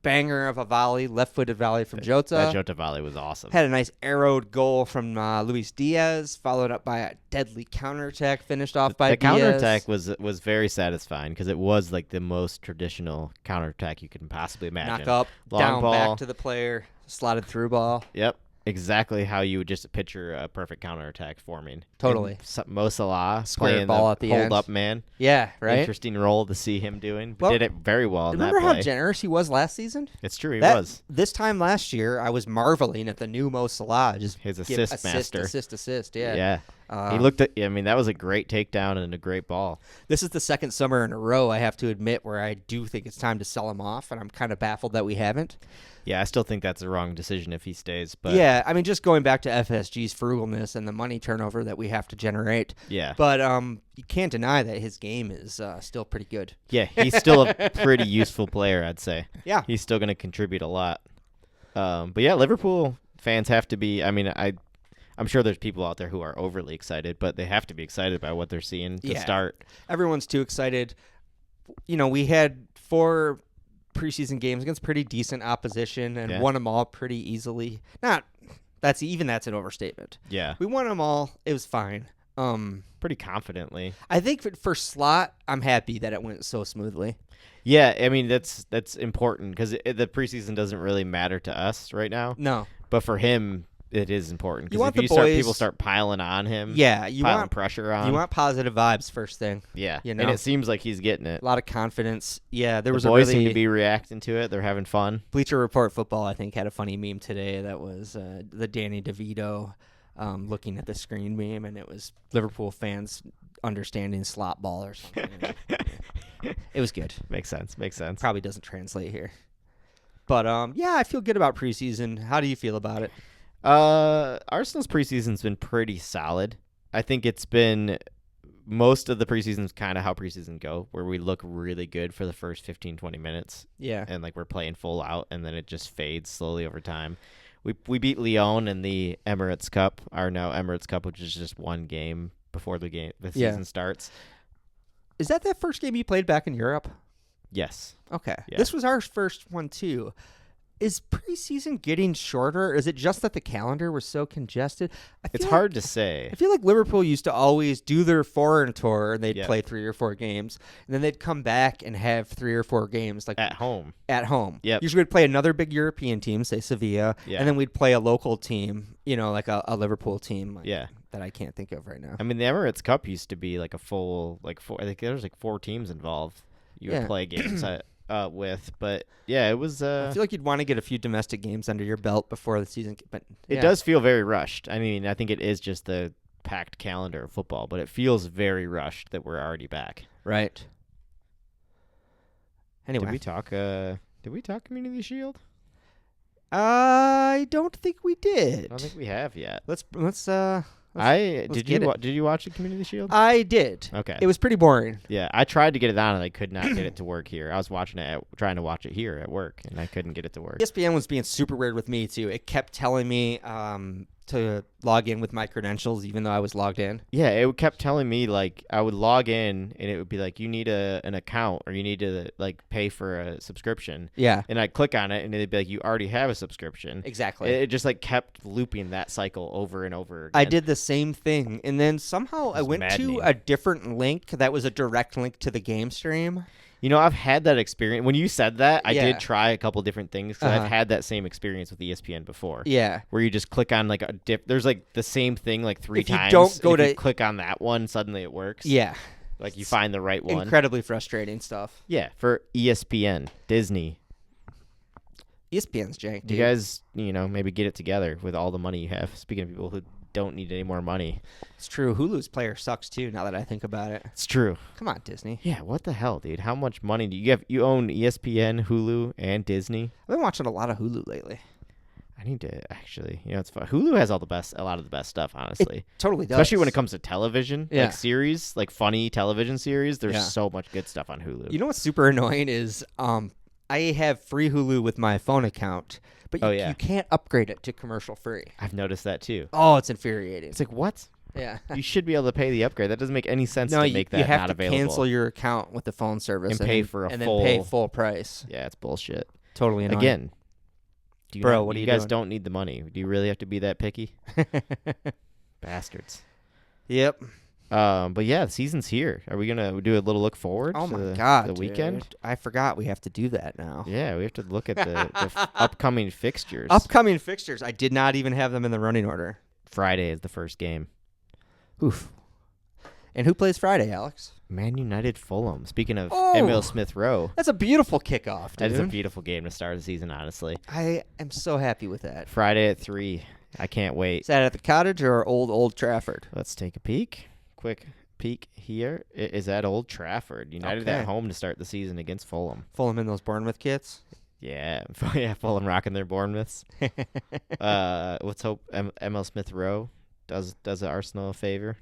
[SPEAKER 1] banger of a volley, left-footed volley from Jota.
[SPEAKER 2] That Jota volley was awesome.
[SPEAKER 1] Had a nice arrowed goal from Luis Diaz, followed up by a deadly counterattack, finished off by
[SPEAKER 2] The
[SPEAKER 1] Diaz.
[SPEAKER 2] counterattack was very satisfying because it was like the most traditional counterattack you can possibly imagine.
[SPEAKER 1] Knock up,
[SPEAKER 2] Long
[SPEAKER 1] down,
[SPEAKER 2] ball.
[SPEAKER 1] back to the player, slotted through ball.
[SPEAKER 2] Yep, exactly how you would just picture a perfect counterattack forming.
[SPEAKER 1] Totally.
[SPEAKER 2] Mo Salah
[SPEAKER 1] Square
[SPEAKER 2] playing
[SPEAKER 1] ball
[SPEAKER 2] the
[SPEAKER 1] at the
[SPEAKER 2] hold
[SPEAKER 1] end.
[SPEAKER 2] up man.
[SPEAKER 1] Yeah, right?
[SPEAKER 2] Interesting role to see him doing. But
[SPEAKER 1] Well,
[SPEAKER 2] did it very well in that
[SPEAKER 1] Remember
[SPEAKER 2] play.
[SPEAKER 1] how generous he was last season?
[SPEAKER 2] It's true, he was.
[SPEAKER 1] This time last year, I was marveling at the new Mo Salah. Just
[SPEAKER 2] His
[SPEAKER 1] give
[SPEAKER 2] assist master.
[SPEAKER 1] Assist, yeah.
[SPEAKER 2] Yeah.
[SPEAKER 1] Uh,
[SPEAKER 2] He looked at. I mean, that was a great takedown and a great ball.
[SPEAKER 1] This is the second summer in a row, I have to admit, where I do think it's time to sell him off, and I'm kind of baffled that we haven't.
[SPEAKER 2] Yeah, I still think that's the wrong decision if he stays. But
[SPEAKER 1] Yeah, I mean, just going back to FSG's frugalness and the money turnover that we have to generate.
[SPEAKER 2] yeah,
[SPEAKER 1] But you can't deny that his game is still pretty good.
[SPEAKER 2] yeah, he's still a pretty useful player, I'd say.
[SPEAKER 1] Yeah.
[SPEAKER 2] He's still going to contribute a lot. But yeah, Liverpool fans have to be. I mean, I'm sure there's people out there who are overly excited, but they have to be excited by what they're seeing to start.
[SPEAKER 1] Everyone's too excited. You know, we had 4 preseason games against pretty decent opposition and
[SPEAKER 2] Yeah.
[SPEAKER 1] won them all pretty easily. Not That's an overstatement.
[SPEAKER 2] Yeah.
[SPEAKER 1] We won them all. It was fine.
[SPEAKER 2] Pretty confidently.
[SPEAKER 1] I think for Slot, I'm happy that it went so smoothly.
[SPEAKER 2] Yeah, I mean that's important because the preseason doesn't really matter to us right now.
[SPEAKER 1] No,
[SPEAKER 2] but for him, it is important because people start piling on him.
[SPEAKER 1] Yeah,
[SPEAKER 2] piling pressure on.
[SPEAKER 1] You want positive vibes first thing.
[SPEAKER 2] Yeah, and it seems like he's getting it.
[SPEAKER 1] A lot of confidence. Yeah,
[SPEAKER 2] the boys seem to be reacting to it. They're having fun.
[SPEAKER 1] Bleacher Report Football, I think, had a funny meme today that was the Danny DeVito looking at the screen meme, and it was Liverpool fans understanding slot ball or something. It was good.
[SPEAKER 2] Makes sense.
[SPEAKER 1] Probably doesn't translate here. But, yeah, I feel good about preseason. How do you feel about it?
[SPEAKER 2] Arsenal's preseason's been pretty solid. I think it's been most of the preseason's kind of how preseason go, where we look really good for the first 15, 20 minutes.
[SPEAKER 1] Yeah.
[SPEAKER 2] And, we're playing full out, and then it just fades slowly over time. We beat Lyon in the Emirates Cup, which is just one game before the season starts.
[SPEAKER 1] Is that first game you played back in Europe?
[SPEAKER 2] Yes.
[SPEAKER 1] Okay.
[SPEAKER 2] Yeah.
[SPEAKER 1] This was our first one, too. Is preseason getting shorter, or is it just that the calendar was so congested?
[SPEAKER 2] It's hard to say.
[SPEAKER 1] I feel like Liverpool used to always do their foreign tour, and they'd play 3 or 4 games, and then they'd come back and have 3 or 4 games
[SPEAKER 2] at home.
[SPEAKER 1] Yep. Usually we'd play another big European team, say Sevilla, and then we'd play a local team, like a Liverpool team. That I can't think of right now.
[SPEAKER 2] I mean, the Emirates Cup used to be like a full, I think there was 4 teams involved. You would play games with, but it was.
[SPEAKER 1] I feel like you'd want to get a few domestic games under your belt before the season, but
[SPEAKER 2] it does feel very rushed. I mean, I think it is just the packed calendar of football, but it feels very rushed that we're already back.
[SPEAKER 1] Right. Anyway,
[SPEAKER 2] did we talk Community Shield?
[SPEAKER 1] I don't think we did.
[SPEAKER 2] I don't think we have yet.
[SPEAKER 1] Let's
[SPEAKER 2] did you watch the Community Shield?
[SPEAKER 1] I did.
[SPEAKER 2] Okay.
[SPEAKER 1] It was pretty boring.
[SPEAKER 2] Yeah, I tried to get it on and I could not get it to work here. I was trying to watch it here at work and I couldn't get it to work.
[SPEAKER 1] ESPN was being super weird with me too. It kept telling me to log in with my credentials even though I was logged in.
[SPEAKER 2] Yeah, it kept telling me I would log in and it would be you need an account or you need to pay for a subscription.
[SPEAKER 1] Yeah.
[SPEAKER 2] And I'd click on it and it'd be you already have a subscription.
[SPEAKER 1] Exactly.
[SPEAKER 2] It just kept looping that cycle over and over again.
[SPEAKER 1] I did the same thing and then somehow I went to a different link that was a direct link to the game stream.
[SPEAKER 2] I've had that experience. When you said that, I did try a couple different things because I've had that same experience with ESPN before.
[SPEAKER 1] Yeah.
[SPEAKER 2] Where you just click on there's the same thing 3 times.
[SPEAKER 1] You don't go
[SPEAKER 2] if you click on that one, suddenly it works.
[SPEAKER 1] Yeah.
[SPEAKER 2] You find the right one.
[SPEAKER 1] Incredibly frustrating stuff.
[SPEAKER 2] Yeah, for ESPN, Disney.
[SPEAKER 1] ESPN's jank, dude.
[SPEAKER 2] You guys, maybe get it together with all the money you have. Speaking of people who don't need any more money.
[SPEAKER 1] It's true. Hulu's player sucks too. Now that I think about it,
[SPEAKER 2] it's true.
[SPEAKER 1] Come on, Disney.
[SPEAKER 2] Yeah, what the hell, dude? How much money do you have? You own ESPN, Hulu, and Disney.
[SPEAKER 1] I've been watching a lot of Hulu lately.
[SPEAKER 2] I need to actually. it's fun. Hulu has a lot of the best stuff, honestly.
[SPEAKER 1] It totally does.
[SPEAKER 2] Especially when it comes to television, series, funny television series. There's so much good stuff on Hulu.
[SPEAKER 1] You know what's super annoying is I have free Hulu with my phone account. But you can't upgrade it to commercial free.
[SPEAKER 2] I've noticed that too.
[SPEAKER 1] Oh, it's infuriating.
[SPEAKER 2] It's what?
[SPEAKER 1] Yeah.
[SPEAKER 2] You should be able to pay the upgrade. That doesn't make any sense to make that not available.
[SPEAKER 1] You have to cancel your account with the phone service
[SPEAKER 2] and pay for
[SPEAKER 1] then pay full price.
[SPEAKER 2] Yeah, it's bullshit.
[SPEAKER 1] Totally annoying.
[SPEAKER 2] Again,
[SPEAKER 1] what are you
[SPEAKER 2] guys
[SPEAKER 1] doing?
[SPEAKER 2] Don't need the money. Do you really have to be that picky? Bastards.
[SPEAKER 1] Yep.
[SPEAKER 2] But yeah, the season's here. Are we gonna do a little look forward?
[SPEAKER 1] Oh my god,
[SPEAKER 2] the weekend.
[SPEAKER 1] I forgot we have to do that now.
[SPEAKER 2] Yeah, we have to look at the upcoming fixtures.
[SPEAKER 1] Upcoming fixtures. I did not even have them in the running order.
[SPEAKER 2] Friday is the first game.
[SPEAKER 1] Oof. And who plays Friday, Alex?
[SPEAKER 2] Man United Fulham. Speaking of Emil Smith Rowe.
[SPEAKER 1] That's a beautiful kickoff, dude.
[SPEAKER 2] That is a beautiful game to start the season, honestly.
[SPEAKER 1] I am so happy with that.
[SPEAKER 2] Friday at 3. I can't wait.
[SPEAKER 1] Is that at the Cottage or Old Trafford?
[SPEAKER 2] Let's take a peek. Quick peek here. It is at Old Trafford. United at home to start the season against Fulham.
[SPEAKER 1] Fulham in those Bournemouth kits?
[SPEAKER 2] Yeah. Fulham rocking their Bournemouths. Let's hope Emil Smith Rowe does Arsenal a favor.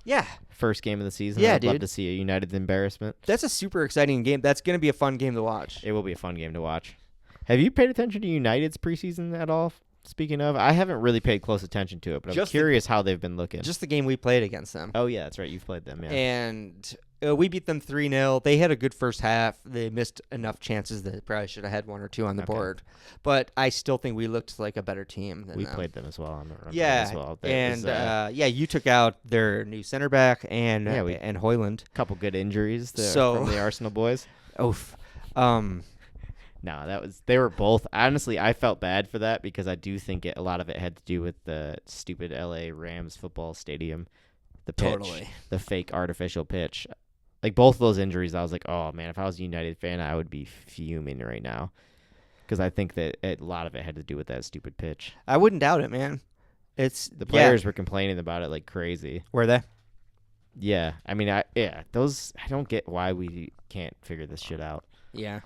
[SPEAKER 1] Yeah.
[SPEAKER 2] First game of the season.
[SPEAKER 1] Yeah,
[SPEAKER 2] I'd love to see a United's embarrassment.
[SPEAKER 1] That's a super exciting game. That's going to be a fun game to watch.
[SPEAKER 2] It will be a fun game to watch. Have you paid attention to United's preseason at all speaking of, I haven't really paid close attention to it, but I'm curious how they've been looking.
[SPEAKER 1] Just the game we played against them.
[SPEAKER 2] Oh, yeah, that's right. You've played them, yeah.
[SPEAKER 1] And we beat them 3-0. They had a good first half. They missed enough chances that they probably should have had 1 or 2 on the board. But I still think we looked like a better team than them.
[SPEAKER 2] We played them as well on the run.
[SPEAKER 1] Yeah,
[SPEAKER 2] as well.
[SPEAKER 1] You took out their new center back and Hoyland.
[SPEAKER 2] A couple good injuries from the Arsenal boys.
[SPEAKER 1] Oof.
[SPEAKER 2] No, they were both. Honestly, I felt bad for that because I do think a lot of it had to do with the stupid LA Rams football stadium, the pitch, the fake artificial pitch. Like both of those injuries, I was like, oh man, if I was a United fan, I would be fuming right now because I think that a lot of it had to do with that stupid pitch.
[SPEAKER 1] I wouldn't doubt it, man.
[SPEAKER 2] The players were complaining about it like crazy.
[SPEAKER 1] Were they?
[SPEAKER 2] Yeah, I mean, I don't get why we can't figure this shit out.
[SPEAKER 1] Yeah.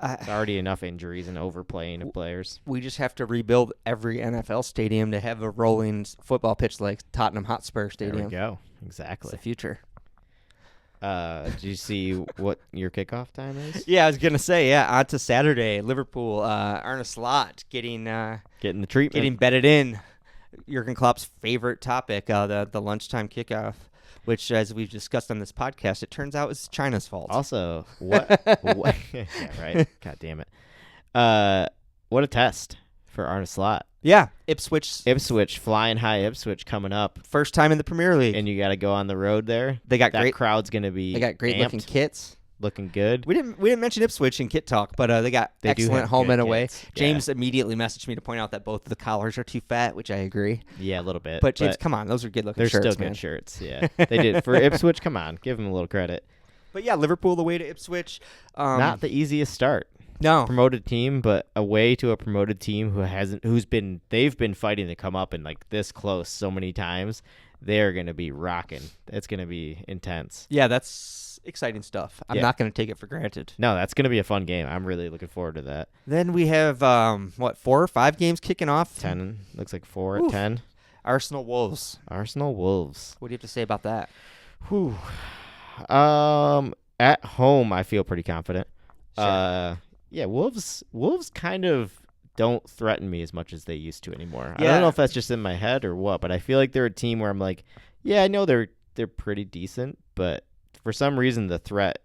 [SPEAKER 2] There's already enough injuries and overplaying of players.
[SPEAKER 1] We just have to rebuild every NFL stadium to have a rolling football pitch like Tottenham Hotspur Stadium.
[SPEAKER 2] There we go. Exactly.
[SPEAKER 1] It's the future.
[SPEAKER 2] Did you see what your kickoff time is?
[SPEAKER 1] Yeah, I was going to say, on to Saturday, Liverpool, Arne Slot getting
[SPEAKER 2] the treatment.
[SPEAKER 1] Getting bedded in. Jurgen Klopp's favorite topic, the lunchtime kickoff. Which, as we've discussed on this podcast, it turns out is China's fault.
[SPEAKER 2] Also, what yeah, right. God damn it. What a test for Arne Slot.
[SPEAKER 1] Yeah, Ipswich,
[SPEAKER 2] flying high Ipswich coming up.
[SPEAKER 1] First time in the Premier League.
[SPEAKER 2] And you got to go on the road there.
[SPEAKER 1] That
[SPEAKER 2] crowd's going to be
[SPEAKER 1] They got great
[SPEAKER 2] amped,
[SPEAKER 1] looking kits.
[SPEAKER 2] Looking good.
[SPEAKER 1] We didn't mention Ipswich in Kit Talk, but they got excellent home and away. James immediately messaged me to point out that both of the collars are too fat, which I agree.
[SPEAKER 2] Yeah, a little bit.
[SPEAKER 1] But James, come on, those are good looking shirts.
[SPEAKER 2] They're still good shirts. Yeah, they did for Ipswich. Come on, give them a little credit.
[SPEAKER 1] But yeah, Liverpool the way to Ipswich.
[SPEAKER 2] Not the easiest start.
[SPEAKER 1] No,
[SPEAKER 2] promoted team, but away to a promoted team they've been fighting to come up and like this close so many times. They're going to be rocking. It's going to be intense.
[SPEAKER 1] Yeah, that's exciting stuff. I'm not going to take it for granted.
[SPEAKER 2] No, that's going to be a fun game. I'm really looking forward to that.
[SPEAKER 1] Then we have, 4 or 5 games kicking off?
[SPEAKER 2] 10. Looks like 4 at 10.
[SPEAKER 1] Arsenal Wolves.
[SPEAKER 2] What do
[SPEAKER 1] you have to say about that?
[SPEAKER 2] Whew. At home, I feel pretty confident.
[SPEAKER 1] Sure.
[SPEAKER 2] Wolves kind of don't threaten me as much as they used to anymore.
[SPEAKER 1] Yeah.
[SPEAKER 2] I don't know if that's just in my head or what, but I feel like they're a team where I'm like, yeah, I know they're pretty decent, but for some reason the threat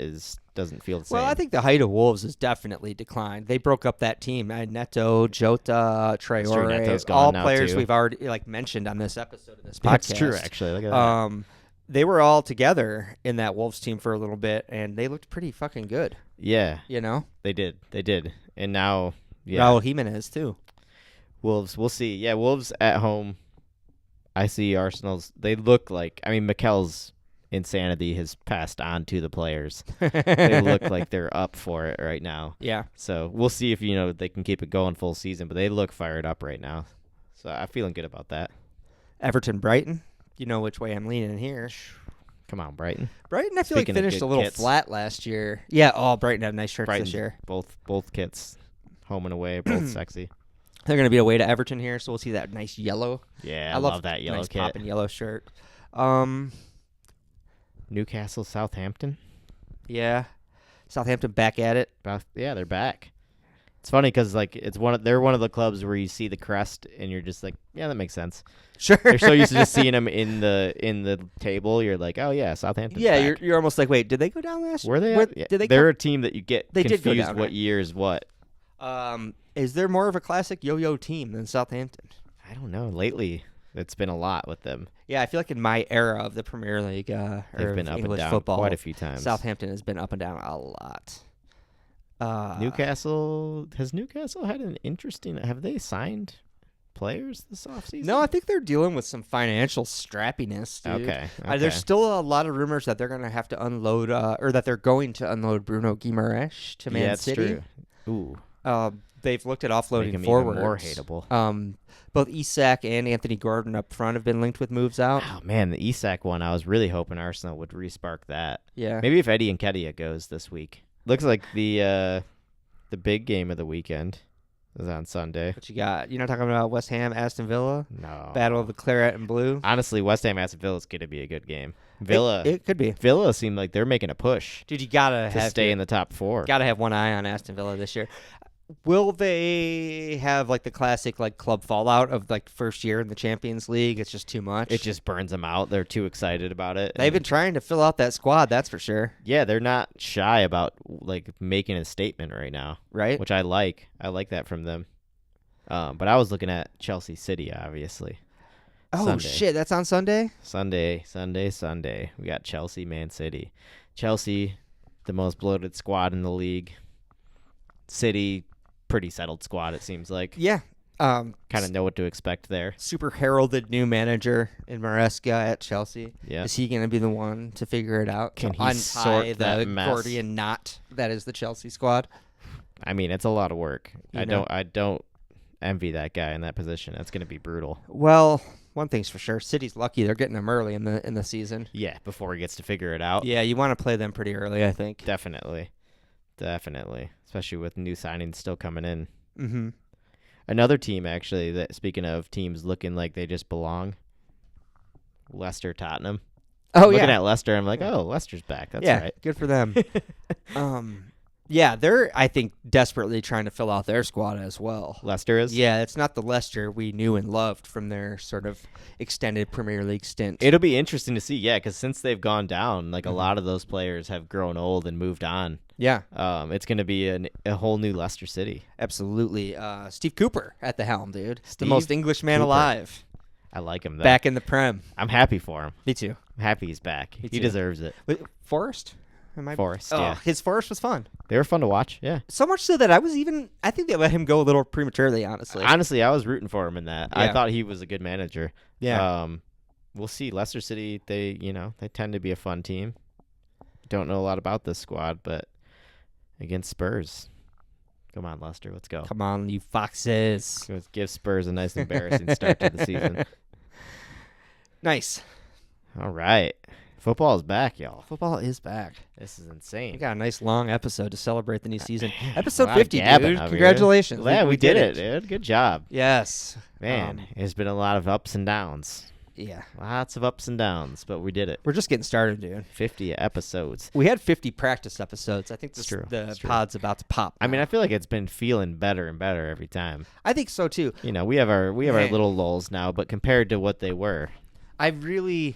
[SPEAKER 2] doesn't feel the same.
[SPEAKER 1] Well, I think the height of Wolves has definitely declined. They broke up that team. Neto, Jota, Traore, all players we've already mentioned on this episode of this podcast.
[SPEAKER 2] That's true, actually. Look at that.
[SPEAKER 1] They were all together in that Wolves team for a little bit, and they looked pretty fucking good.
[SPEAKER 2] Yeah.
[SPEAKER 1] You know?
[SPEAKER 2] They did. And now, yeah.
[SPEAKER 1] Raul Jimenez, too.
[SPEAKER 2] Wolves, we'll see. Yeah, Wolves at home. I see Arsenal's. They look like, Mikel's insanity has passed on to the players. They look like they're up for it right now.
[SPEAKER 1] Yeah.
[SPEAKER 2] So we'll see if, they can keep it going full season, but they look fired up right now. So I'm feeling good about that.
[SPEAKER 1] Everton, Brighton. You know which way I'm leaning here.
[SPEAKER 2] Come on, Brighton.
[SPEAKER 1] Brighton, I feel like finished a little flat last year. Yeah, Brighton had nice shirts this year.
[SPEAKER 2] Both kits, home and away, both sexy.
[SPEAKER 1] They're going to be away to Everton here, so we'll see that nice yellow.
[SPEAKER 2] Yeah, I love that yellow
[SPEAKER 1] nice
[SPEAKER 2] kit.
[SPEAKER 1] Popping yellow shirt.
[SPEAKER 2] Newcastle, Southampton.
[SPEAKER 1] Yeah, Southampton back at it.
[SPEAKER 2] Yeah, they're back. It's funny because they're one of the clubs where you see the crest and you're just like, yeah, that makes sense.
[SPEAKER 1] Sure.
[SPEAKER 2] You're so used to just seeing them in the table. You're like, oh yeah, Southampton.
[SPEAKER 1] Yeah, you're almost like, wait, did they go down last year?
[SPEAKER 2] Were they?
[SPEAKER 1] Did they?
[SPEAKER 2] They're a team that you get confused
[SPEAKER 1] did go down,
[SPEAKER 2] what year is what.
[SPEAKER 1] Is there more of a classic yo-yo team than Southampton?
[SPEAKER 2] I don't know. Lately, it's been a lot with them.
[SPEAKER 1] Yeah, I feel like in my era of the Premier League
[SPEAKER 2] they've been up
[SPEAKER 1] English
[SPEAKER 2] and down
[SPEAKER 1] football,
[SPEAKER 2] quite a few times.
[SPEAKER 1] Southampton has been up and down a lot.
[SPEAKER 2] Newcastle had an interesting. Have they signed players this offseason?
[SPEAKER 1] No, I think they're dealing with some financial strappiness, dude.
[SPEAKER 2] Okay.
[SPEAKER 1] There's still a lot of rumors that they're going to have to unload, or that they're going to unload Bruno Guimaraes to Man City.
[SPEAKER 2] True. Ooh.
[SPEAKER 1] They've looked at offloading
[SPEAKER 2] forwards. More hateable.
[SPEAKER 1] Both Isak and Anthony Gordon up front have been linked with moves out.
[SPEAKER 2] Oh man, the Isak one, I was really hoping Arsenal would re-spark that.
[SPEAKER 1] Yeah.
[SPEAKER 2] Maybe if Eddie Nketiah goes this week. Looks like the big game of the weekend is on Sunday.
[SPEAKER 1] What you got? You're not talking about West Ham, Aston Villa?
[SPEAKER 2] No.
[SPEAKER 1] Battle of the Claret and Blue?
[SPEAKER 2] Honestly, West Ham, Aston Villa is going to be a good game. Villa.
[SPEAKER 1] It could be.
[SPEAKER 2] Villa seem like they're making a push.
[SPEAKER 1] Dude, you got to
[SPEAKER 2] stay in the top 4.
[SPEAKER 1] Got to have one eye on Aston Villa this year. Will they have like the classic like club fallout of like first year in the Champions League? It's just too much.
[SPEAKER 2] It just burns them out. They're too excited about it.
[SPEAKER 1] They've been trying to fill out that squad, that's for sure.
[SPEAKER 2] Yeah, they're not shy about like making a statement right now,
[SPEAKER 1] right?
[SPEAKER 2] Which I like. I like that from them. But I was looking at Chelsea City, obviously.
[SPEAKER 1] Oh
[SPEAKER 2] Sunday.
[SPEAKER 1] Shit, that's on Sunday?
[SPEAKER 2] Sunday. We got Chelsea, Man City. Chelsea, the most bloated squad in the league. City, pretty settled squad, it seems like.
[SPEAKER 1] Yeah.
[SPEAKER 2] Kind of know what to expect there.
[SPEAKER 1] Super heralded new manager in Maresca at Chelsea.
[SPEAKER 2] Yeah.
[SPEAKER 1] Is he going to be the one to figure it out?
[SPEAKER 2] Can he
[SPEAKER 1] untie
[SPEAKER 2] sort that
[SPEAKER 1] the
[SPEAKER 2] mess?
[SPEAKER 1] Gordian knot that is the Chelsea squad?
[SPEAKER 2] I mean, it's a lot of work.
[SPEAKER 1] You know.
[SPEAKER 2] I don't envy that guy in that position. That's going to be brutal.
[SPEAKER 1] Well, one thing's for sure. City's lucky they're getting him early in the season.
[SPEAKER 2] Yeah, before he gets to figure it out.
[SPEAKER 1] Yeah, you want to play them pretty early, I think.
[SPEAKER 2] Definitely. Especially with new signings still coming in.
[SPEAKER 1] Mm-hmm.
[SPEAKER 2] Another team, actually, that speaking of teams looking like they just belong, Leicester, Tottenham. Looking at Leicester, I'm like, oh, Leicester's back. That's right.
[SPEAKER 1] Good for them. Yeah, they're, I think, desperately trying to fill out their squad as well.
[SPEAKER 2] Leicester is?
[SPEAKER 1] Yeah, it's not the Leicester we knew and loved from their sort of extended Premier League stint.
[SPEAKER 2] It'll be interesting to see, yeah, because since they've gone down, like a lot of those players have grown old and moved on.
[SPEAKER 1] Yeah.
[SPEAKER 2] It's going to be a whole new Leicester City.
[SPEAKER 1] Absolutely. Steve Cooper at the helm, dude. The most English man
[SPEAKER 2] Cooper.
[SPEAKER 1] Alive.
[SPEAKER 2] I like him, though.
[SPEAKER 1] Back in the Prem.
[SPEAKER 2] I'm happy for him.
[SPEAKER 1] Me too.
[SPEAKER 2] I'm happy he's back.
[SPEAKER 1] Me
[SPEAKER 2] He
[SPEAKER 1] too.
[SPEAKER 2] deserves it.
[SPEAKER 1] Wait, Forest?
[SPEAKER 2] Forest,
[SPEAKER 1] oh,
[SPEAKER 2] yeah.
[SPEAKER 1] His Forest was fun.
[SPEAKER 2] They were fun to watch, yeah.
[SPEAKER 1] So much so that I think they let him go a little prematurely, honestly.
[SPEAKER 2] Honestly, I was rooting for him in that.
[SPEAKER 1] Yeah.
[SPEAKER 2] I thought he was a good manager.
[SPEAKER 1] Yeah.
[SPEAKER 2] We'll see. Leicester City, they tend to be a fun team. Don't know a lot about this squad, but against Spurs. Come on, Leicester, let's go.
[SPEAKER 1] Come on, you foxes.
[SPEAKER 2] Let's give Spurs a nice embarrassing start to the season.
[SPEAKER 1] Nice.
[SPEAKER 2] All right. Football is back, y'all.
[SPEAKER 1] Football is back.
[SPEAKER 2] This is insane.
[SPEAKER 1] We got a nice long episode to celebrate the new season. Episode
[SPEAKER 2] Wow,
[SPEAKER 1] 50,
[SPEAKER 2] gabbing
[SPEAKER 1] dude.
[SPEAKER 2] over
[SPEAKER 1] Congratulations.
[SPEAKER 2] here. Yeah, we did it, dude. Good job.
[SPEAKER 1] Yes.
[SPEAKER 2] Man, it's been a lot of ups and downs.
[SPEAKER 1] Yeah.
[SPEAKER 2] Lots of ups and downs, but we did it.
[SPEAKER 1] We're just getting started, dude.
[SPEAKER 2] 50 episodes.
[SPEAKER 1] We had 50 practice episodes. I think
[SPEAKER 2] It's true.
[SPEAKER 1] the
[SPEAKER 2] It's true.
[SPEAKER 1] pod's about to pop.
[SPEAKER 2] I mean, I feel like it's been feeling better and better every time.
[SPEAKER 1] I think so, too.
[SPEAKER 2] You know, we have our
[SPEAKER 1] Man.
[SPEAKER 2] little lulls now, but compared to what they were.
[SPEAKER 1] I really,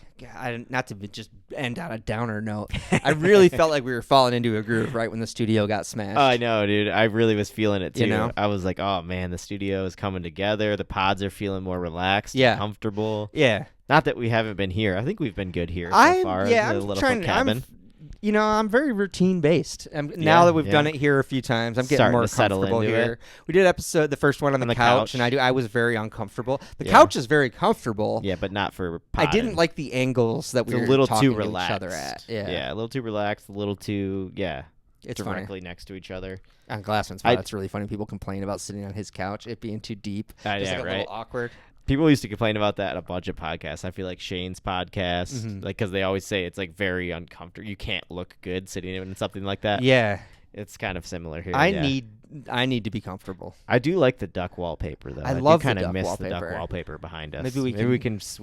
[SPEAKER 1] not to just end on a downer note, I really felt like we were falling into a groove right when the studio got smashed.
[SPEAKER 2] Oh, I know, dude. I really was feeling it, too.
[SPEAKER 1] You know?
[SPEAKER 2] I was like, oh, man, the studio is coming together. The pods are feeling more relaxed
[SPEAKER 1] Yeah.
[SPEAKER 2] and comfortable.
[SPEAKER 1] Yeah.
[SPEAKER 2] Not that we haven't been here. I think we've been good here so far.
[SPEAKER 1] Yeah,
[SPEAKER 2] in the
[SPEAKER 1] I'm
[SPEAKER 2] little
[SPEAKER 1] trying.
[SPEAKER 2] cabin.
[SPEAKER 1] I'm very routine based. Now that we've
[SPEAKER 2] yeah.
[SPEAKER 1] done it here a few times, I'm getting
[SPEAKER 2] Starting
[SPEAKER 1] more
[SPEAKER 2] to settle
[SPEAKER 1] comfortable
[SPEAKER 2] into
[SPEAKER 1] here.
[SPEAKER 2] it.
[SPEAKER 1] We did the first one on the couch, and I was very uncomfortable. The
[SPEAKER 2] Yeah.
[SPEAKER 1] couch is very comfortable.
[SPEAKER 2] Yeah, but not for
[SPEAKER 1] I
[SPEAKER 2] potting.
[SPEAKER 1] didn't like the angles that we
[SPEAKER 2] It's
[SPEAKER 1] were
[SPEAKER 2] a little
[SPEAKER 1] talking
[SPEAKER 2] too
[SPEAKER 1] to
[SPEAKER 2] relaxed.
[SPEAKER 1] each other at. Yeah,
[SPEAKER 2] a little too relaxed, a little too,
[SPEAKER 1] it's
[SPEAKER 2] directly next to each other.
[SPEAKER 1] funny. On Glassman's spot, it's really funny. People complain about sitting on his couch, it being too deep.
[SPEAKER 2] Yeah,
[SPEAKER 1] Just like a
[SPEAKER 2] right.
[SPEAKER 1] little awkward.
[SPEAKER 2] People used to complain about that in a bunch of podcasts. I feel like Shane's podcast, like, because they always say it's like very uncomfortable. You can't look good sitting in something like that.
[SPEAKER 1] Yeah,
[SPEAKER 2] It's kind of similar here.
[SPEAKER 1] I
[SPEAKER 2] yeah.
[SPEAKER 1] need to be comfortable.
[SPEAKER 2] I do like the duck wallpaper though.
[SPEAKER 1] I love the
[SPEAKER 2] kind of
[SPEAKER 1] duck
[SPEAKER 2] miss
[SPEAKER 1] wallpaper.
[SPEAKER 2] the duck wallpaper behind us.
[SPEAKER 1] Maybe
[SPEAKER 2] we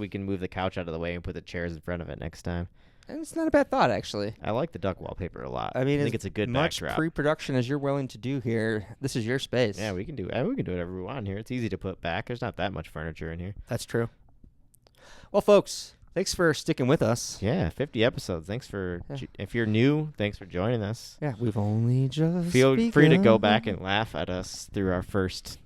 [SPEAKER 2] can move the couch out of the way and put the chairs in front of it next time.
[SPEAKER 1] And it's not a bad thought, actually.
[SPEAKER 2] I like the duck wallpaper a lot.
[SPEAKER 1] I mean,
[SPEAKER 2] think it's a good
[SPEAKER 1] much
[SPEAKER 2] backdrop.
[SPEAKER 1] pre-production as you're willing to do here. This is your space.
[SPEAKER 2] Yeah, we can do whatever we want here. It's easy to put back. There's not that much furniture in here.
[SPEAKER 1] That's true. Well, folks, thanks for sticking with us.
[SPEAKER 2] Yeah, 50 episodes. Thanks for if you're new, thanks for joining us.
[SPEAKER 1] Yeah, we've only just
[SPEAKER 2] Feel free to go
[SPEAKER 1] begun.
[SPEAKER 2] back and laugh at us through our first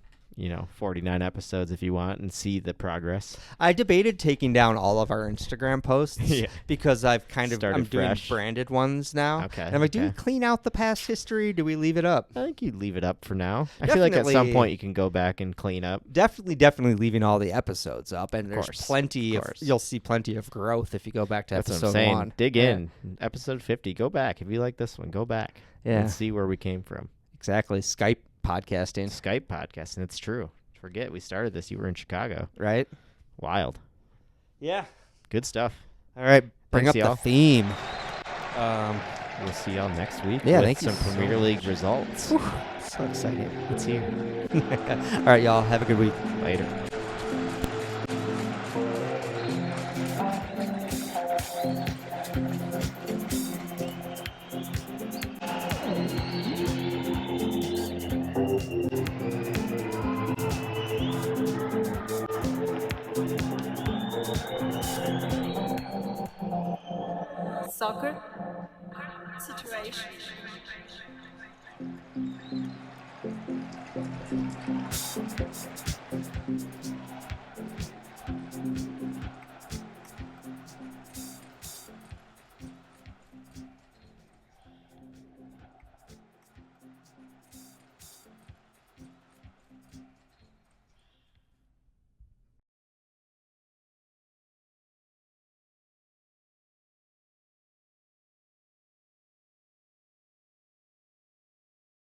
[SPEAKER 2] 49 episodes if you want and see the progress.
[SPEAKER 1] I debated taking down all of our Instagram posts
[SPEAKER 2] Yeah.
[SPEAKER 1] because I'm
[SPEAKER 2] Started
[SPEAKER 1] doing
[SPEAKER 2] fresh.
[SPEAKER 1] branded ones now.
[SPEAKER 2] Okay,
[SPEAKER 1] And I'm like, do we
[SPEAKER 2] okay.
[SPEAKER 1] clean out the past history? Do we leave it up?
[SPEAKER 2] I think you'd leave it up for now. I feel like at some
[SPEAKER 1] Definitely.
[SPEAKER 2] point you can go back and clean up.
[SPEAKER 1] Definitely leaving all the episodes up, and there's
[SPEAKER 2] course,
[SPEAKER 1] plenty
[SPEAKER 2] of
[SPEAKER 1] of
[SPEAKER 2] course.
[SPEAKER 1] you'll see plenty of growth if you go back to
[SPEAKER 2] That's what
[SPEAKER 1] episode
[SPEAKER 2] I'm saying.
[SPEAKER 1] 1.
[SPEAKER 2] Dig
[SPEAKER 1] Yeah.
[SPEAKER 2] in. Episode 50. Go back. If you like this one, go back
[SPEAKER 1] Yeah.
[SPEAKER 2] and see where we came from.
[SPEAKER 1] Exactly. Skype podcasting,
[SPEAKER 2] Skype podcast, and it's true. Forget we started this. You were in Chicago.
[SPEAKER 1] right?
[SPEAKER 2] Wild.
[SPEAKER 1] Yeah.
[SPEAKER 2] Good stuff.
[SPEAKER 1] All right, bring
[SPEAKER 2] Thanks,
[SPEAKER 1] up
[SPEAKER 2] y'all.
[SPEAKER 1] the theme.
[SPEAKER 2] We'll see y'all next week
[SPEAKER 1] Yeah,
[SPEAKER 2] with
[SPEAKER 1] thank you
[SPEAKER 2] some
[SPEAKER 1] so
[SPEAKER 2] Premier
[SPEAKER 1] much.
[SPEAKER 2] League results.
[SPEAKER 1] So excited.
[SPEAKER 2] It's here.
[SPEAKER 1] All right, y'all. Have a good week.
[SPEAKER 2] Later.
[SPEAKER 3] awkward situation.